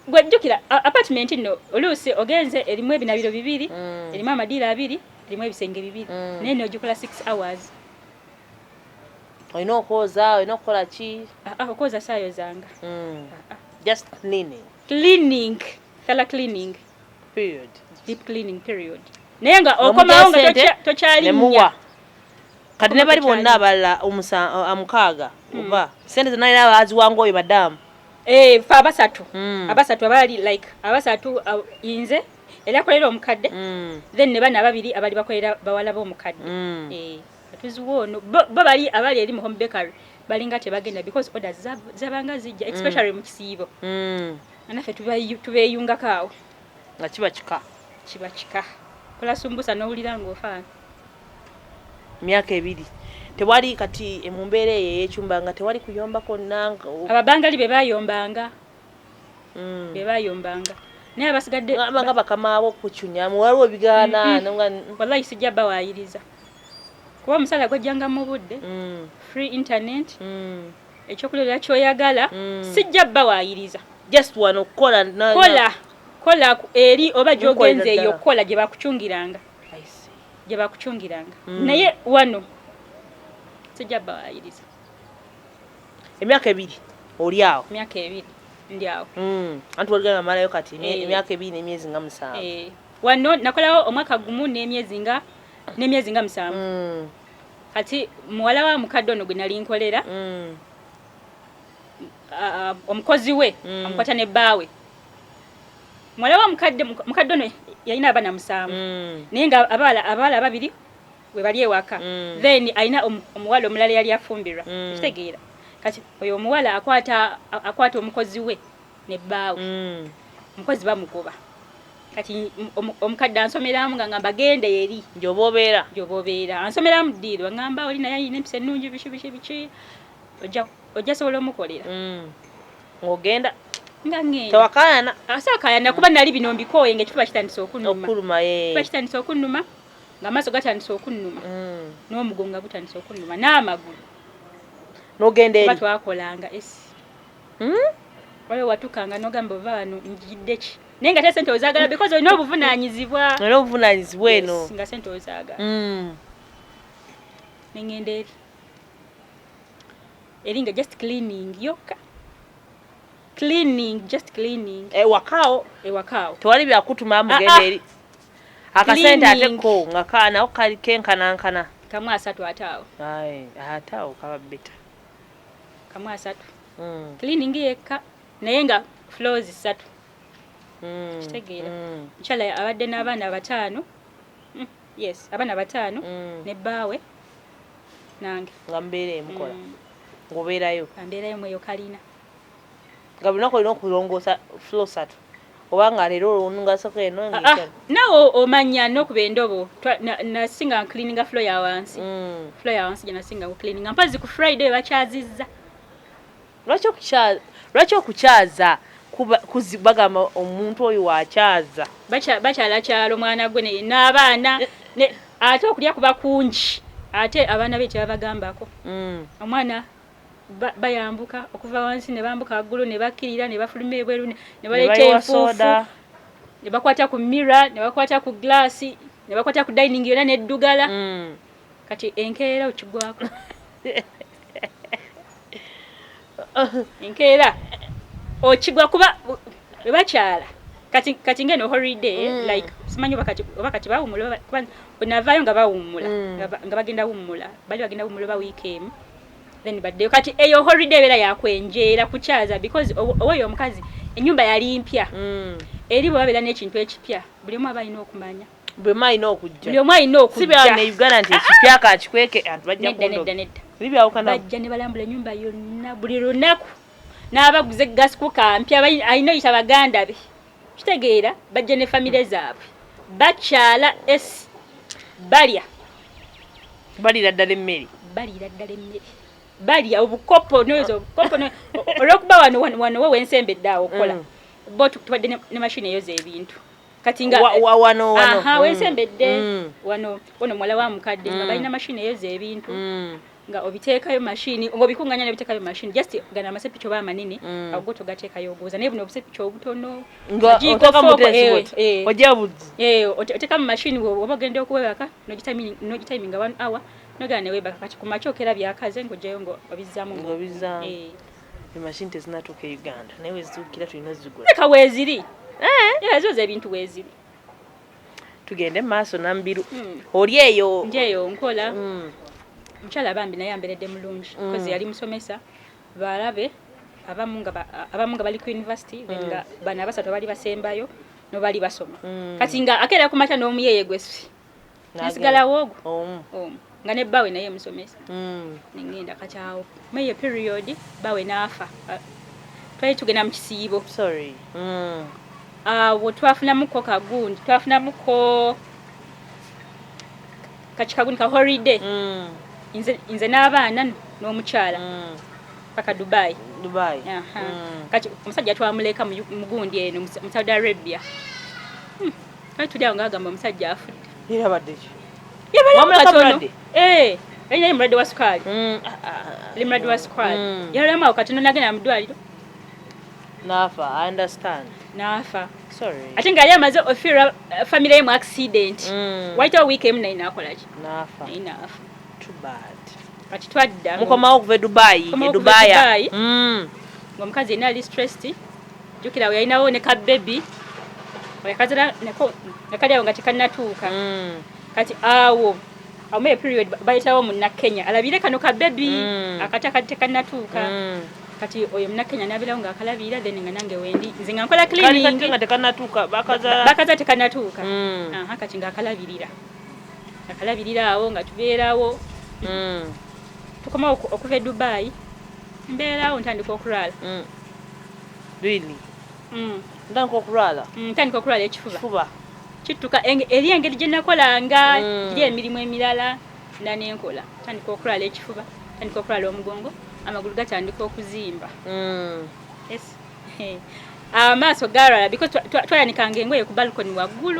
gwejjukira apartment nno oluusi ogenze erimu ebinabiro 2 erimu amadiira 2 erimu ebisenge 2 naye n'ogikola 6 hours olina okwoza olina okukola ki okwoza saayo zanga just cleaning sala cleaning period deep cleaning period naye nga okomawo nga tokyalinya kati ne bali bonna abalala amukaaga oba sente zonna era baziwanga oyo madamu fa abasatu abali like abasatu inze era akolera omukadde then ne bana 2 abali bakolera bawala b'omukadde atuziwo ono bo bali abali eri mu home bakery balinga tebagenda because orders zabanga zijja especially mu kisiibo anafe tubeyungako awo nga kiba kika kola sumbusa n'owulira ng'ofaana myaka 2 tewali kati mu mbeera eyo ey'ekyumba nga tewali kuyombako nanga ababangali bebayombanga naye abasigadde nga bakamaabo kukyunya waliwo bigaana wallahi sijja bawaayiriza kuba omusala gwajjanga mu budde free internet ekyokulera kyoyagala sijja bawaayiriza just wano kola kola eri oba jogenze eyo kola gye bakuchungiranga naye wano sijja bayiriza emyaka 2 oli awo emyaka 2 ndi awo antu oluganga malayo kati emyaka 2 n'emyezi nga 7 wano nakolawo omwaka gumu n'emyezi nga 7 kati muwala wa mukadde ono gwe nali nkolera omukozi we amukwata ne bbaawe muwala wa mukadde ono yalina abaana 7 naye nga abaala babiri we bali ewaka then alina omuwala omulala yali afumbirwa kitegeera kati oyo omuwala akwata omukozi we ne bbaawe omukozi bamugoba kati omukadde ansomeramu nga ngamba gende eri njobobeera ansomeramu ddiiro ngamba oli naye alina empisa ennungi biki ojja sobola omukolera ng'ogenda nga ngenda tewakayana asakayana kuba nali bino mbikooye ng'ekifuba kitandise okunnuma kifuba kitandise okunnuma ng'amaaso gatandise okunnuma n'omugongo gutandise okunnuma n'amagulu n'ogenda eri batwakolanga waliwo watukanga n'ogamba ova wano njidde ki naye nga te sente ozaagala because olina obuvunaanyizibwa eno nga sente ozaagala neŋŋenda eri nga just cleaning yokka ewakaawo tewali byakutuma mugenda eri akasente ate ko nga kaanawo kali kenkanankana kamu 3 ataawo ate awo kaba beta kamu 3 cleaning yekka naye nga floors 3 kitegeera mukyala abadde n'abaana 5 yes abaana 5 ne bbaawe nange nga mbeera emukola ng'obeerayo mweyo kalina nga lunaku olina okulongoosa floor 3 obanga leero olungasako eno nawe omanya n'okuba endobo nasinga cleaninga floor ya wansi gye nasinga cleaninga mpazi ku Friday bakyazizza lwaki okukyaza bagamba omuntu oyo wakyaza bakyalakyala omwana gwe n'abaana ate okulya kuba kungi ate abaana be kyebabagambako omwana bayambuka okuva wansi ne bambuka waggulu ne bakkirira ne bafuluma ebweru ne baleeta enfuufu ne bakwata ku mirror ne bakwata ku glass ne bakwata ku dining yonna n'eddugala kati enkeera okigwako enkeera okigwa kuba bebakyala kati ngeno holiday like simanyi oba kati bawumula onavaayo nga bawumula nga bagenda wummula bali bagenda wummula ba weekend then baddeyo kati eyo holiday beera yakwenjeera kukyaza because owoyo omukazi ennyumba yali mpya eri bwe babeera n'ekintu ekipya buli omu aba alina okumanya buli omu alina okujja si bya ne Uganda nti ekipya kakikweke antu bajja nedda bajja ne balambula ennyumba yonna buli lunaku n'abaguze gas cooker mpya alina oyita baganda be kitegeera bajja ne famire zaabwe bakyala balira ddala emmere balya obukopo olwokuba wano wensembedde awo okola bo tubadde ne mashini eyoza ebintu kati nga wensembedde wano muwala wa mukadde nga balina mashini eyoza ebintu nga obiteekayo mashini ng'obikunganya n'obiteekayo mashini just gana amasepico ba manene ago togateekayo obuuza naye buno obusepico obutono oteeka mu mashini oba ogenda okuwebaka nogitiminga 1 hour nogana newebaka kati ku makya okera byakaze ng'ojjayo ng'obizzaamu emashini tezinatuuka e Uganda naye wezituukira tulina zigula leka weeziri zoza ebintu weeziri tugende mu maaso Namubiru oli eyo ndi eyo nkola mukyala bambi naye amberedde mulungi kozi yali musomesa balabe abamu nga bali ku university nga bana abasatu bali basembayo no bali basoma kati nga akeera ku makya n'omuyeye gwesi nasigalawo ogwo nga ne bawe naye musomesa nengenda kacyawo meye period bawe naafa twali tugenda mu kisiibo awo twafunamuko kagundi twafunamuko kachikagundi ka holiday inze n'abaana n'omukyala paka Dubai kati omusajja twamuleka mu gundi eno mu Saudi Arabia kati tuli awo ng'agamba omusajja afudde yabadde ki yali mulwadde wa sukaali yali mulwadde wa sukaali yalolamu awo katono nagenda mu ddwaliro Nafa, I understand. Nafa. Sorry. Ate nga yali amaze ofira family ye mu accident. Waita week emu nayo nakola ki? Nafa. Nafa. Too bad. Kati twadda. Mukoma okuva Dubai. Dubai. Ngomukazi yena ali stressed. Jukira we yalinawo ne ka baby. Oya kazira nekali awo nga tekanatuuka. Kati awo amuye period bayitawo mu Kenya. Alabire kano ka baby. Akata tekanatuuka. Kati oyo Kenya nabirawo nga akalabira then nga nange wendi nze nga nkola cleaning nga tekanatuuka bakaza tekanatuuka kati nga akalabirira awo nga tubeerawo tukoma okuva Dubai mbeerawo ntandika okulala really ntandika okulala ekifuba kittuka eri engeri gye nakolanga giri emirimu emirala nanenkola ntandika okulala ekifuba ntandika okulala omugongo amagulu gatandika okuzimba yes amaaso galala because twayanikanga engoye ku balcony waggulu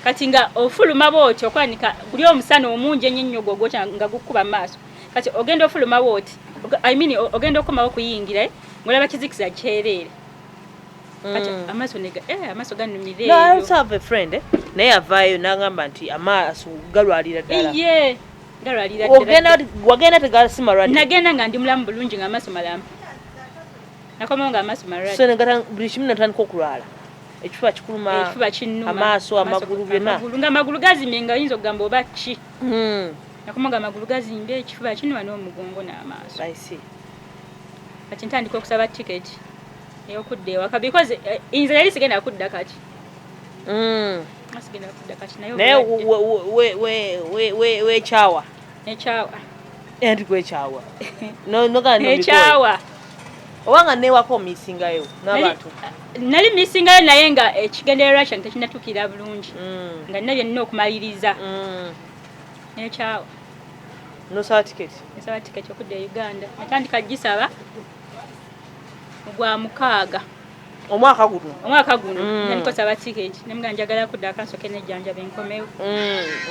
kati nga ofuluma bwoti okwanika buli omusana omungi ennyo gwogwota nga gukuba maaso kati ogenda ofuluma bwoti ogenda okomawo okuyingira ng'olaba kizikiza kyereere kati amaaso amaaso ganumira eyo. I also have a friend naye avaayo n'agamba nti amaaso galwalira ddala. Wagenda tegasima rwadi. Nagenda nga ndi mulamu bulungi nga amaaso malamu. Nakomawo nga amaaso malwadi. So ngata buli kimu natandika okulwala. Ekifuba kikuluma. Ekifuba kinnuma. Amaaso amagulu byonna. Nga amagulu gazimye nga oyinza okugamba oba ki. Nakomawo nga amagulu gazimbe ekifuba kinnuma n'omugongo n'amaaso. I see. Kati ntandika okusaba tiketi ey'okudda ewaka because nze yali sigenda kudda kati. Sigenda kudda kati naye weekyawa. Ekyawa. Ndi kwekyawa. Nogana ekyawa. Owanga newako misingayo n'abantu. Nali misingayo naye nga ekigendererwa kyange tekinatuukira bulungi. Nga nina byonna okumaliriza. Ekyawa. Nosaba tiketi? Nosaba tiketi okudda e Uganda. Natandika gisaba gwa mukaaga. Omwaka guno. Nali kusaba tiketi. Nemugamba njagala kudda akansoke n'ejjanja benkomewo.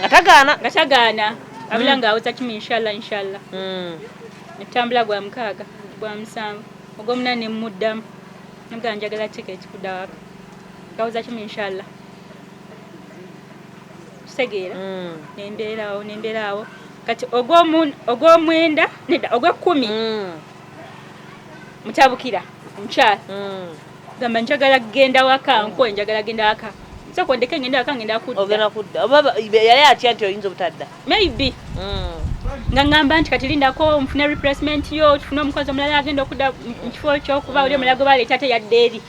Gatagaana. Abula nga awuza kimi inshallah. Netambula gwa mukaaga, gwa musanvu. Ogw'omunaana ne muddamu. Nemugamba njagala tiketi kudda waka. Gawuza kimi inshallah. Kitegeera. Nembeeraawo. Kati ogw'omwenda nedda ogw'ekkumi. Mutabukira omukyala. Gamba njagala kugenda waka njagala genda waka. Soko ndeke ngenda waka ngenda kudda. Ogenda kudda. Oba yali atya nti oyinza obutadda. Maybe. Nga ngamba nti kati lindako nfune replacement yo tufune omukozi omulala agenda okudda mu kifo ky'okuba oli omulago baleeta ate yadde eri.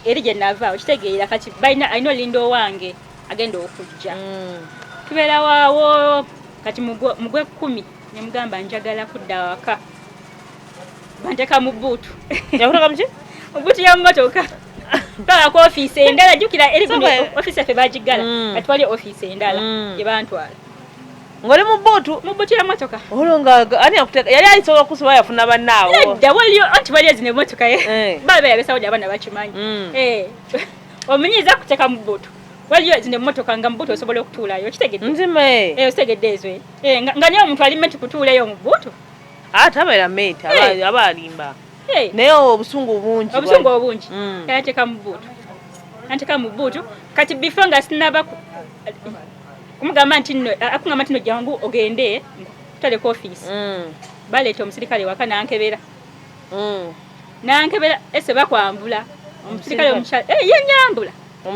Eri gye nava okitegeera kati alina olindo wange agenda okujja. Tubeera waawo kati mugwe 10 ne mugamba njagala kudda waka. Banteka mu buutu. Yakutoka mki? Obuutu ya mmotoka. Kala ku office endala jukira eri ku office efe bagigala. Kati wali office endala gye bantwala. Ngoli mu buutu ya mmotoka. Olonga ani akuteka yali alisobola kusoba yafuna bannaawo. Nedda waliyo anti wali ezine mmotoka ye. Baba yabesawo abana bakimanyi. Omunyiza kuteka mu buutu. Waliyo ezine mmotoka nga mu buutu osobola okutuulayo. Kitegedde. Nzime. Otegedde ezo. Nga niyo omuntu ali metti kutuulayo mu buutu. Tabeera mate aba alimba. Naye obusungu bungi. Yateka mu buutu. Kati before nga sinaba kumugamba nti nno akungamba nti nno jangu ogende tutale ku office. Baleeta omusirikale waka nankebera. Nankebera ese bakwambula. Omusirikale omukyala yenyambula.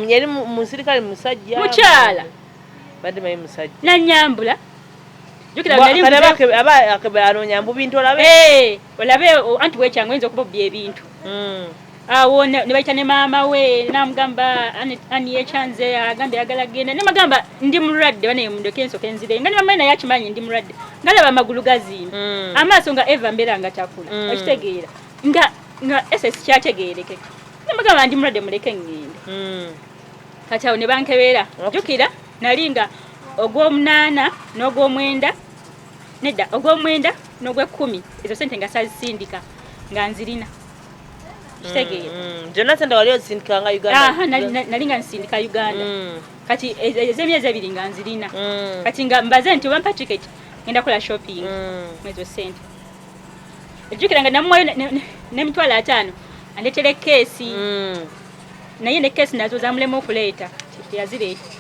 Yali musirikale musajja. Mukyala. Badde mayi musajja. Nanyambula. Jukira nali akebera anonyambu bintu olabe. Olabe anti wekyangu oyinza okubobya ebintu. Awo ne bayita ne maama we namugamba ani yekyanze agamba yagala genda ne magamba ndi mulwadde bane mundoke ensoke nzire nga ne mama naye akimanyi ndi mulwadde ngalaba amagulu gazimba amaaso nga eva mbera nga takula okitegeera nga SS kyategeereke ne magamba ndi mulwadde muleke ngende kati awo ne bankebera jukira nalinga ogw'omunaana n'ogw'omwenda nedda ogw'omwenda n'ogw'ekkumi ezo sente nga sazisindika nga nzirina. Jonathan wali osindikanga Uganda. Nalinga nsindika Uganda. Kati ezemyezi ebiri nga nzirina. Kati nga mbaze nti bampa ticket ngenda kola shopping. Mwezo sente. Ejukira nga namwayo ne mitwala 5 andetera keesi naye ne keesi nazo zamulema okuleeta teyazireeta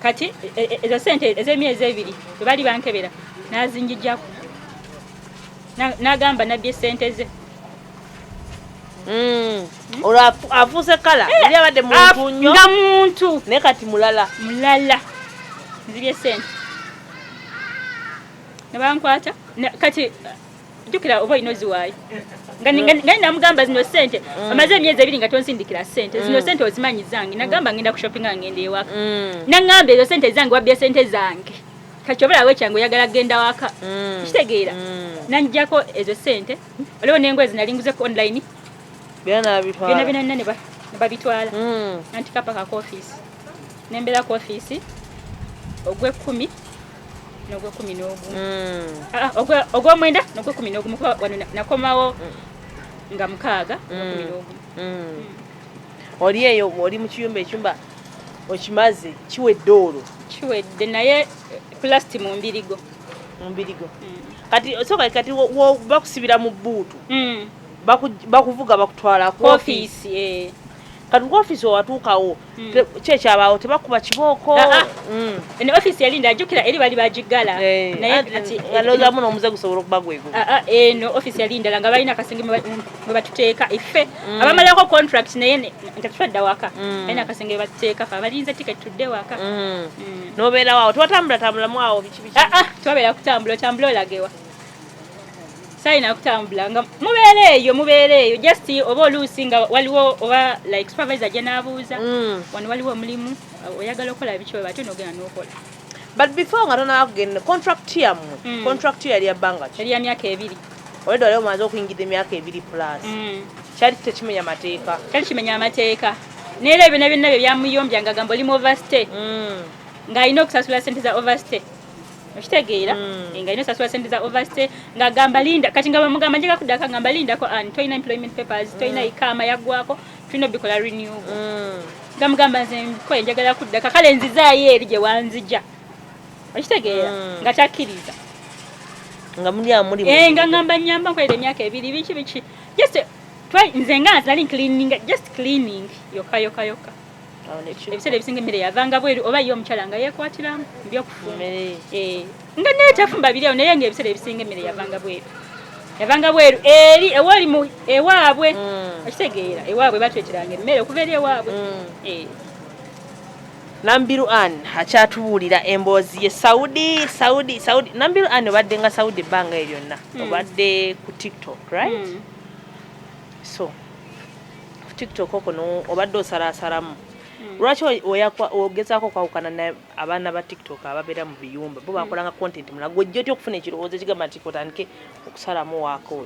kati ezo sente ez'emyezi ebiri bwe bali bankebera n'azinjijjako n'agamba nabbye sente ze olwo afuuse kala yali abadde muntu nnyo nga muntu naye kati mulala nzibye sente ne bankwata kati jjukira oba olina oziwaayo nga namugamba zino sente amaze emyezi ebiri nga tonsindikira sente zino sente ozimanyi zange nagamba ngenda ku shopping ngenda ewaka naŋŋamba ezo sente zange wabbye sente zange kati obulawo ekyange oyagala kgenda waka kitegeera nanjjako ezo sente oliwo n'engoye zinalinguzeko online byonna ne babitwala nantikapaka ku office nembeera ku office ogw'ekumi n'ogw'ekumi n'ogumu ogw'omwenda n'ogw'ekumi n'ogumu kuba wano nakomawo nga 6 ogw'ekumi n'ogumu oli eyo oli mu kiyumba ekyumba okimaze kiwedde olwo kiwedde naye pulasti mu mbirigo kati osoka kati bakusibira mu bbuutu bakuvuga bakutwala ku office kati ku office owatuukawo kyekyabaawo tebakuba kibooko ene office yalinda ajjukira eri bali bagiggala naye kati alozaamu n'omuze gusobola okuba gwego eno office yalindala nga balina akasenge mwe batuteeka iffe abamalako contract naye nga tutwadda waka balina akasenge mwe batuteeka fe abalinze tiketi tudde waka n'obeera waawo tewatambula awo biki twabeera kutambula otambula olagewa sayina kutambula nga mubeera eyo just oba oluusi nga waliwo oba like supervisor gye naabuuza wano waliwo omulimu oyagala okukola biki bwe batyo n'ogenda n'okola but before nga tonakugenda contract yammwe contract yali yabbanga ki yali ya myaka 2 olwedde wali omaze okuyingira emyaka 2 plus kyali tekimenya amateeka neera ebyo byonna bye byamuyombyanga ngagamba oli mu overstay ng'alina okusasula sente za overstay okitegeera nga alina osasula sente za overstay ng'agamba linda kati nga bamugamba njagala kuddaka ngamba lindako tolina employment papers tolina ikaama yaggwako tulina obikola renewable nga mugamba nze koye njagala kuddaka kale nzizaayo eri gye wanzija okitegeera nga takkiriza nga muli nga ngamba nyamba nkolera emyaka 2 biki just nze nga nali just cleaning yokka ebiseera ebisinga emmere yavanga bweru oba ye omukyala nga yeekwatiramu byokufumba nga neetafumba biriawo naye nga ebiseera ebisinga emmere yavanga bweru eri ewali ewaabwe okitegeera ewaabwe batweteranga emmere okuva eri ewaabwe Namubiru akyatubuulira emboozi ye Saudi Namubiru obadde nga Saudi ebbanga eryonna obadde ku TikTok right so ku TikTok okuno obadde osalaasalamu lwaki ogezaako okwawukana abaana ba TikTok ababeera mu biyumba bo bakolanga content mula gwe jjoti okufuna ekirowoozo ekigamba nti otandike okusalamu waako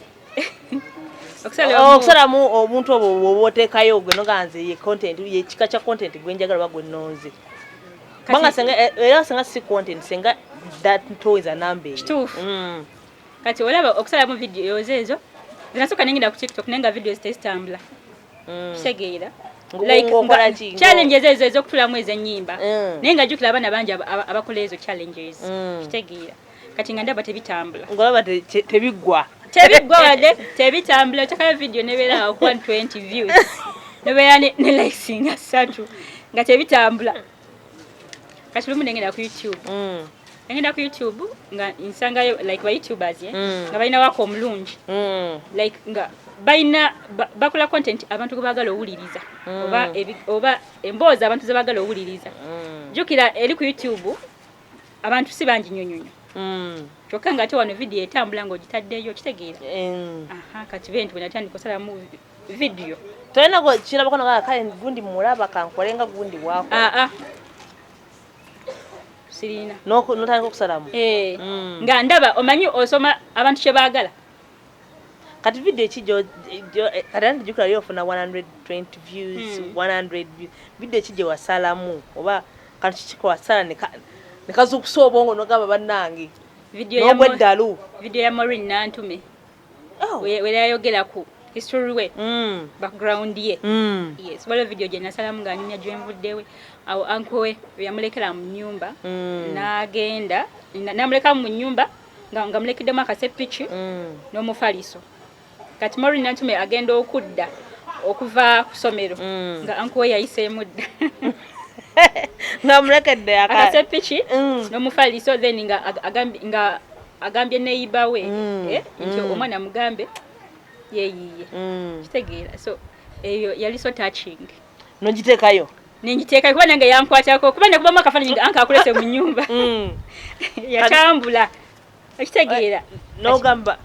okusalamu omuntu obwo bw'oba oteekayo gwe noganze ye content ye kika kya content gwe njagala oba gwe nnonze kubanga senga si content senga that toys a number kituufu kati olaba okusalamu videos ezo zinasooka nengenda ku TikTok naye nga videos tezitambula kitegeera challenges ezo ez'okutulamu ez'ennyimba naye nga jjukira abaana bangi abakola ezo challenges kitegeera kati nga ndaba tebitambula ngolaba tebiggwa wadde tebitambula otakayo video nebeera ku 120 views nebeera ne likes nga 3 nga tebitambula kati lumu nengenda ku YouTube nga nsangayo like ba YouTubers nga balina wako omulungi like nga balina bakola content abantu gwe baagala owuliriza oba emboozi abantu ze baagala owuliriza jjukira eri ku YouTube abantu si bangi nnyonyonyo kyokka nga ate wano video etambula ng'ogitaddeyo kitegeera kati bentu bwe natandika osalamu video tolina kirabako nogaa kale gundi mulaba kankole nga gundi waako sirina notandika okusalamu nga ndaba omanyi osoma abantu kye baagala kati video ekijjo kati jjukira yali ofuna 120 views 100 views video ekijje wasalamu oba kantu kiki wasala ne kazukusa obwongo nogamba bannange n'obweddalu video ya Maureen Nantume we yayogera ku history we background ye yes waliwo video gye nasalamu nga nnya gyenvuddewe awo uncle we yamulekera mu nnyumba n'agenda namuleka mu nnyumba nga mulekeddemu akasepiki n'omufaliso kati Maureen Nantume agenda okudda okuva ku ssomero nga ankuwe yayiseemu dda ngamulekedde akasepiki n'omufaliso then nga agambye neighbor we nti omwana mugambe yeeyiye kitegeera so eyo yali so touching nogiteekayo nenjiteeka kuba nange yankwatako kuba nakubamu akafaananyi nga anka akulese mu nnyumba yatambula okitegeera nogamba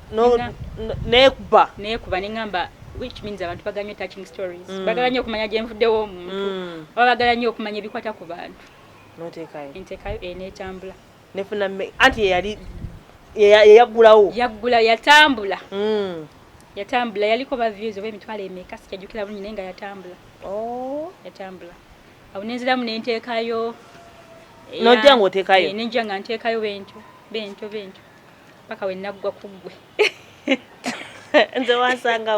nekuba neŋŋamba which means abantu baganya touching stories bagala nnyo okumanya gye nvuddewo omuntu oba bagala nnyo okumanya ebikwata ku bantu nteekayo neetambula nefuna anti yaggulawo yatambula yaliko ba views oba emitwalo emeka sikyajjukira bulungi naye nga yatambula awo nenziramu nenteekayo nojja ngaoteekayo nejja nga nteekayo bento paka we naggwa ku ggwe nze wansanga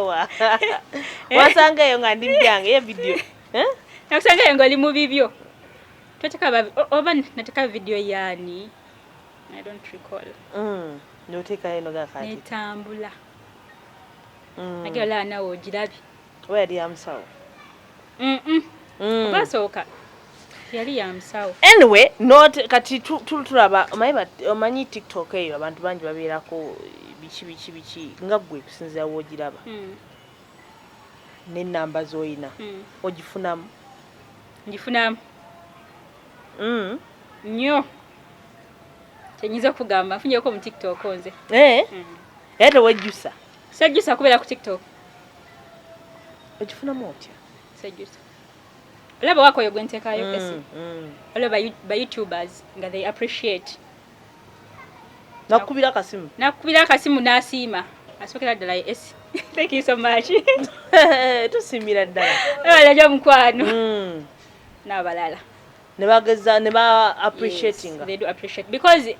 wansangayo nga ndi byange ye video nakusangayo nga oli mu bibyo oba nateka video yaani I don't recall noteekayo nogakati netambula age olaba nawe ogirabye oba yali yamusawo obasooka yali yamusawo anyway not kati tulaba omanyi TikTok eyo abantu bangi babeerako biki nga gwe kusinzira woogiraba n'ennamba z'oyina ogifunamu ngifunamu nnyo kyenyinza okugamba nfunyeko mu TikTok nze era tewejjusa sejjusa kubeera ku TikTok ogifunamu otya sejjusa olaba wakoyo gwe nteekayo esi olaba ba YouTubers nga they appreciate nakubira akasimu n'asiima asookera ddala esi thank you so much tusiimira ddala abalaja mukwano n'abalala ne ba appreciating they do appreciate because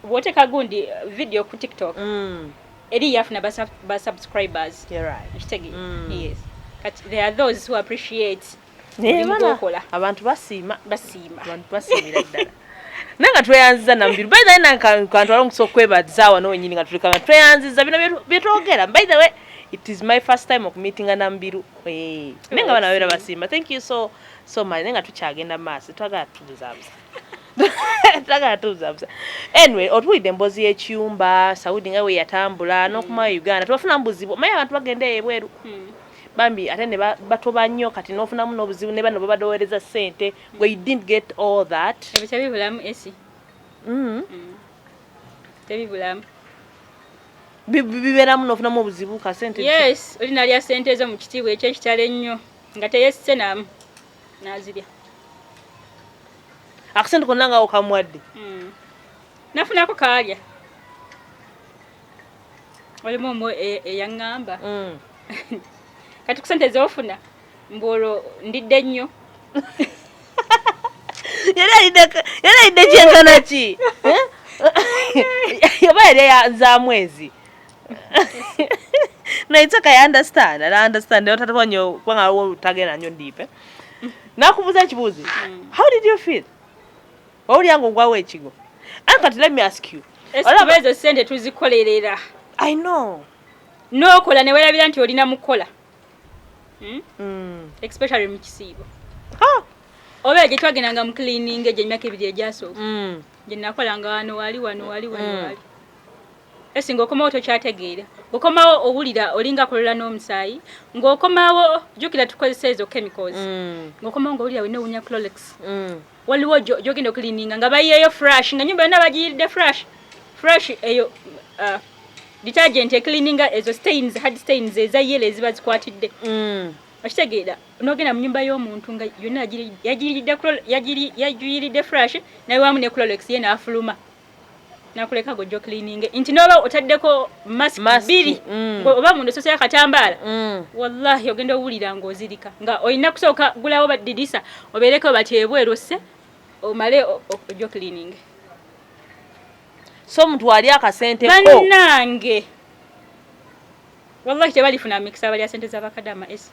woteeka gundi video ku TikTok eri yafuna ba subscribers kitegeera yes kati there are those who appreciate abantu basiimira ddala nanga tweyanziza Namubiru by the way nankantu alonkusa okwebaza wano wenyini nga tuleka nga tweyanziza bino byetwogera by the way it is my first time okumeetinga Namubiru nenga bana bera basiima thank you so much nenga tukyagenda maaso twagala tubuzabuza anyway otuwulidde emboozi y'ekiyumba Saudi nga we yatambula n'okumaya Uganda tubafuna mbuzibu omanyi abantu bagenda ebweru bambi ate ne batoba nnyo kati n'ofunamu n'obuzibu ne bano babadowereza ssente where you didn't get all that ebyo tebibulamu esi tebibulamu bibeeramu n'ofunamu obuzibu ka ssente yes oli nalya ssente ezo mu kitiibwa ekyekitalo ennyo nga teyesise namu n'azirya akasente konna nga okamuwadde nafunako kaalya olimu omwo eyaŋŋamba kati ku ssente z'ofuna mbuolwo ndidde nnyo yali alidde kyenkana ki yoba yali za mwezi no it's okay I understand otatwanyo kubanga otagenda nnyo ndiipe nakubuuza ekibuuzi how did you feel owulyango ogwawo ekigo kati let me ask you olaba ezo ssente tuzikolerera I know n'okola ne weerabira nti olina mukola especially mu kisiibo oba gye twagendanga mu cleaning gye emyaka ebiri egyasooka gye nakolanga wano wali esi ng'okomawo tokyategeera ng'okomawo owulira olinga kolola n'omusaayi ng'okomawo jjukira tukozesa ezo chemicals ng'okomawo ng'owulira wena owunya Clorox waliwo gy'ogenda okulininga nga bayiyeyo fresh nga nyumba yonna bagiyiridde fresh eyo detergent ecleaninga ezo stains hard stains eza yellow eziba zikwatidde okitegeera n'ogenda mu nyumba y'omuntu nga yonna yagiyiridde fresh naye wamu ne Clorox ye n'afuluma nakuleka gojjo cleaning nti noba otaddeko mask biri oba mundu sosa akatambaala wallahi ogenda owulira ng'ozirika nga olina kusooka gulawo badidisa obeereko batyebwerose omale ogjo cleaning so omuntu ali akasente ko bannange wallahi tebalifuna mikisa abalya sente z'abakadama esi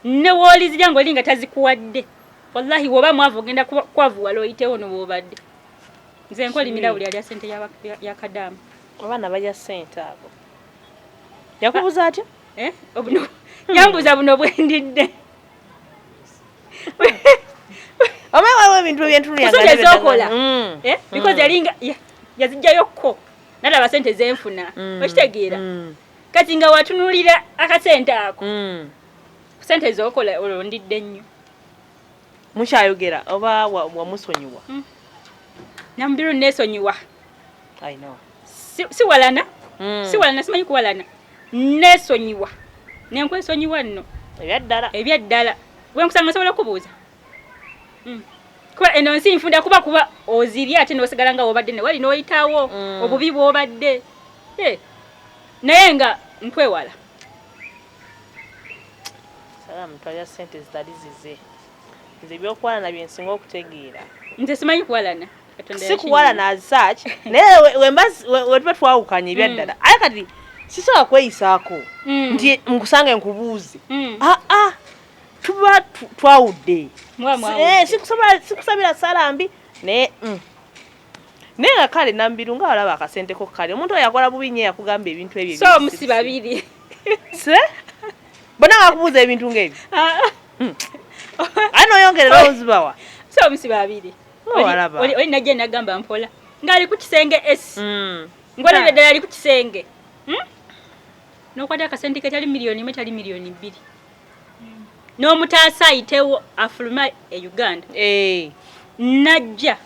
ne woolizirya ng'oli nga tazikuwadde wallahi woba mwavu ogenda kwavuwala oyitewo nowoobadde nze nkolimira buli alya sente ya kadamu abaana balya sente abo yakubuza atya obuno yambuza buno bwendidde omawe ebintu ebyentunulya ezokola because yalinga yazijjayokko nalaba sente zenfuna okitegeera kati nga watunulira akasente ako sente zokola olondidde nnyo mukyayogera oba wamusonyiwa Namubiru nesonyiwa I know si walana simanyi kuwalana nesonyiwa nenkwesonyiwa nno ebyaddala wenkusanga sobola okubuuza kuba eno nsi nfunda kuba ozirya ate nosigala nga wobadde newali noyitawo obubi bwobadde naye nga nkwewala mutwalira sente zitali zize nze ebyokuwalana byensinga okutegeera nze simanyi kuwalana si kuwalana as such naye wetuba twawukanye ebyaddala aye kati sisobola kweyisaako nti nkusange nkubuuze tuba twawudde sikusabira salambi naye nga kale Namubiru nga walaba akasenteko kale omuntu oyo yakola bubi nnyo yakugamba ebintu ebyo so musi babiri bona bakubuuza ebintu ng'ebyo aye noyongerera ozibawa so musi babiri oli najja nagamba mpola ngaali ku kisenge esi ngolera ddala ali ku kisenge nokwata akasente ketali miliyoni imwe tali miliyoni 2 n'omutaasa ayitewo afuluma e Uganda najja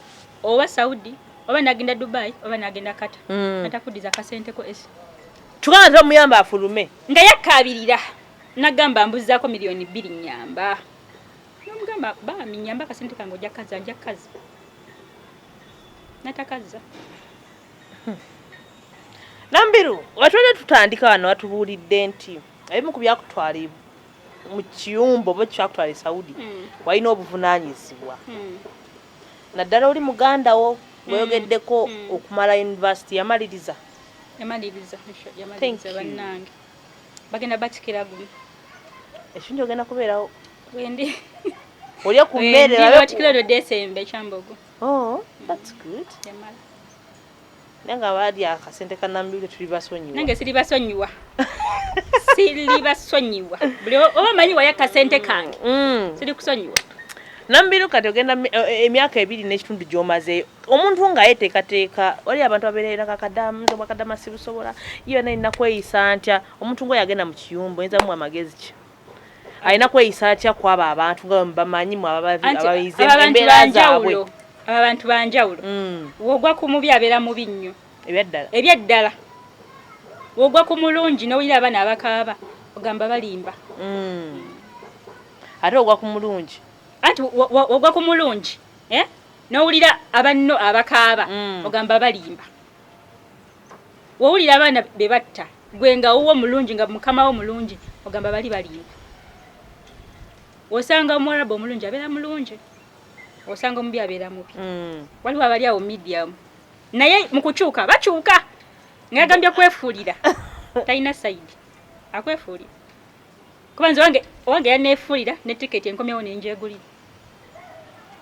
oba Saudi oba nagenda Dubai oba nagenda Kata atakudiza akasenteko esi tukanga tomuyamba afulume nga yakabirira nagamba mbuzaako miliyoni 2 nyamba nomugamba bami nyamba akasente kange ojja kaza natakaza Namubiru watwale tutandika wano watubuulidde nti ebimu ku byakutwala mu kiyumba oba kyakutwala Saudi walina obuvunaanyizibwa naddala oli muganda wo weyogeddeko okumala university yamaliriza bannange bagenda batikira gumu ekintu ogenda kubeerawo wendi olya ku mmere batikira do December Kyambogo that's good nanga baadi akasente ka Namubiru tuli basonyiwa nange siri basonyiwa buli oba manyi waya kasente kange siri kusonyiwa Namubiru kati ogenda emyaka 2 n'ekitundu gy'omazeeyo omuntu nga yeteekateeka wali abantu abeerera kakadama sibusobola yona ina kweyisa ntya omuntu ngo yagenda mu kiyumba oyinza mu amagezi ki alina kweyisa atya kwaba abantu nga bamanyi mu abayize embeera zaabwe abantu banjawulo wogwa ku mubi abeera mubi nnyo ebyaddala wogwa ku mulungi n'owulira abaana abakaaba ogamba balimba ate ogwa ku mulungi ati wogwa ku mulungi n'owulira abanno abakaaba ogamba balimba wowulira abaana be batta gwe nga wuwo mulungi nga mukama wo mulungi ogamba bali balimba osanga omwarabu omulungi abeera mulungi osanga omubi abeera mubi waliwo abali awo medium naye mu kukyuka bakyuka nga yagambye kwefuulira talina sayidi akwefuulira kuba nze owange yaneefuulira ne tiketi enkomyewo nenjegulira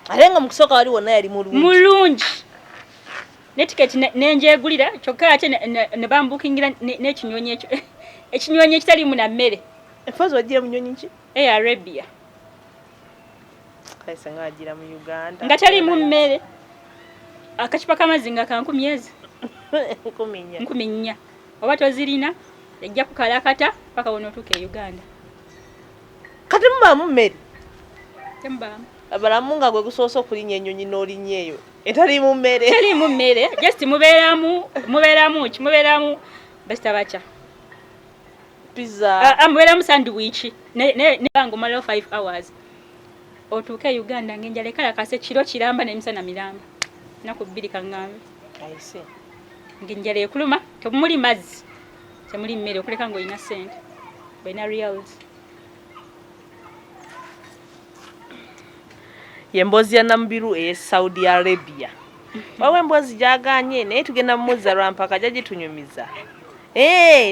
ate nga mu kusooka wali wonna yali mulungi ne tiketi nenjegulira kyokka ate ne bambukingira n'ekinyonyi ekyo ekinyonyi ekitalimu na mmere efazi wagira munyonyi ki Arabia kaisanga wagira mu Uganda nga talimu mmere akacupa k'amazzi nga ka 10 4 oba tozirina ejja kukalakata paka wonotuuka e Uganda kati mubaamu mmere tembaamu abalamu nga gwe gusoose okulinya ennyonyi n'olinya eyo etalimu mmere talimu mmere just mubeeramu besita bacha pizza mubeeramu sandwich ne bango malo 5 hours otuuke e Uganda ng'enjala ekalakase kiro kiramba n'emisana miramba naku 2 kaŋŋambe ayise ng'enjala ekuluma temuli mazzi temuli mmere okuleka ng'olina sente olina reals Emboozi ya Namubiru e Saudi Arabia wawe emboozi gyaganye naye tugenda mumuzza lwampaka jagitunyumiza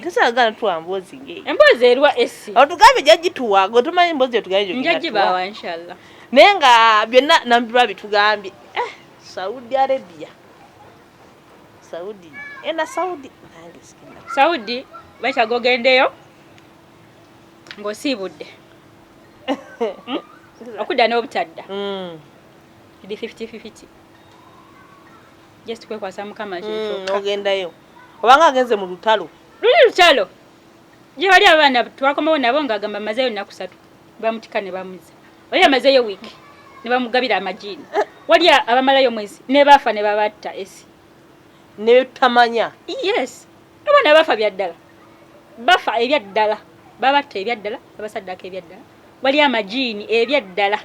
tosagala tuwa mboozi nge emboozi erwa esi otugambe jagituwa gotumanyi emboozi yotugambe njagibawa inshallah naye nga byonna Namubiru abitugambye Saudi Arabia Saudi nange sikina Saudi bacha gogendeyo ng'osiibudde okudda n'obutadda ndi 50-50 just kwekwasa Mukama n'ogendayo obanga agenze mu lutalo luli lutalo gye bali abaana twakomawo nabo ng'agamba mazeeyo nnaku 3 bamutika ne bamuza oli amazeeyo wiiki ne bamugabira amajiini wali abamalayo mwezi ne bafa ne babatta esi ne tamanya yes abaana bafa byaddala bafa ebyaddala babatta ebyaddala abasaddaka ebyaddala wali amajiini ebyaddala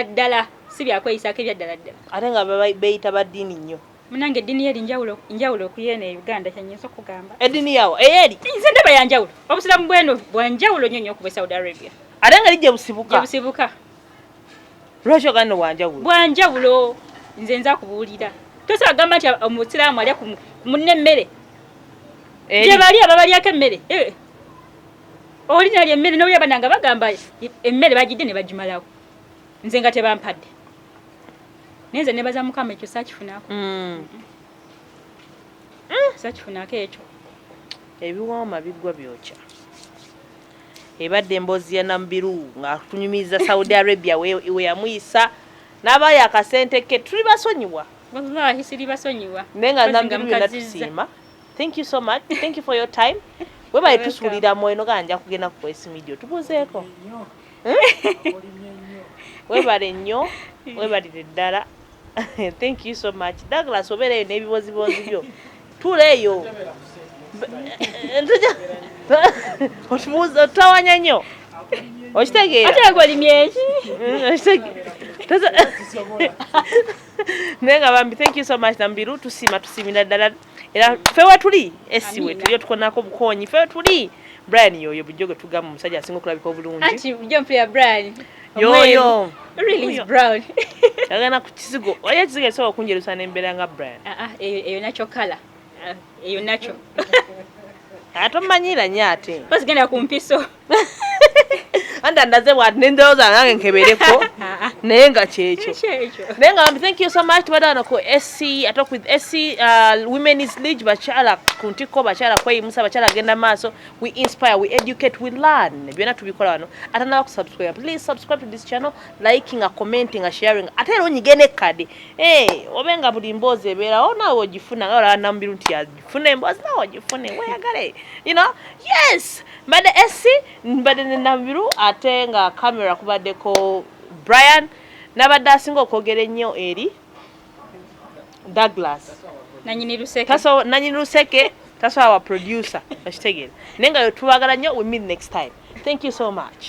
ddala si byakweyisako ebyaddala ddala ate nga beyita baddiini nnyo munange eddiini yeri njawulo okuyena e Uganda kyanyiza okugamba eddiini yawo eyeri nze ndaba yanjawulo obusiramu bweno bwanjawulo nnyo nnyo okuva Saudi Arabia ate nga lijje busibuka busibuka lwaki oganda bwanjawulo bwanjawulo nze nza kubuulira tosobola gamba nti omusiraamu alya ku munne emmere gye bali ababalyako emmere oli nalya emmere n'oli abana nga bagamba emmere bagidde ne bagimalawo nze nga tebampadde naye nze nebaza Mukama ekyo saakifunaako saakifunaako ekyo ebiwooma biggwa byokya ebadde emboozi ya Namubiru ng'atunyumiriza Saudi Arabia we yamuyisa n'abaayo akasente ke tuli basonyiwa wallahi siri basonyiwa naye nga Namubiru yonna tusiima thank you so much thank you for your time webaye tusuulira mwoyo ganja kugenda ku Voice Media tubuzeeko webale nnyo webalire ddala thank you so much Douglas obeereyo n'ebibozibozi byo tuleeyo otawanya nnyo okitegeera ate nga oli myeki naye nga bambi thank you so much Namubiru tusiimira ddala era ffe wetuli esiwe tuli otukonako bukonyi ffe wetuli Brian yoyo bujjo gwe tugamba omusajja asinga okulabika obulungi anti bujjo mpya Brian yoyo really is brown agana ku kisigo oya kisigo esobola okunjerusa n'embeera nga Brian eyo nakyo kala eyo nakyo ate omanyira nnyo ate bazigenda ku mpiso anda ndaze bwati nendowooza nange nkebereko naye nga kyekyo naye nga bambi thank you so much tubadde wano ku SC atok with SC Women's League bakyala ku ntikko bakyala kweyimusa bakyala agenda maaso we inspire we educate we learn byonna tubikola wano ate nawe kusubscribe please subscribe to this channel liking a commenting a sharing ate era onyigene kade obenga buli mboozi ebeerawo naawe ogifuna nga olaba Namubiru nti yagifuna emboozi naawe ogifune weyagale you know yes mbadde SC mbadde ne Namubiru ate nga kamera kubaddeko Brian nabadde asinga okwogera ennyo eri Douglas nanyini luseke tasobola wa producer okitegeera naye nga tubagala nnyo we meet next time thank you so much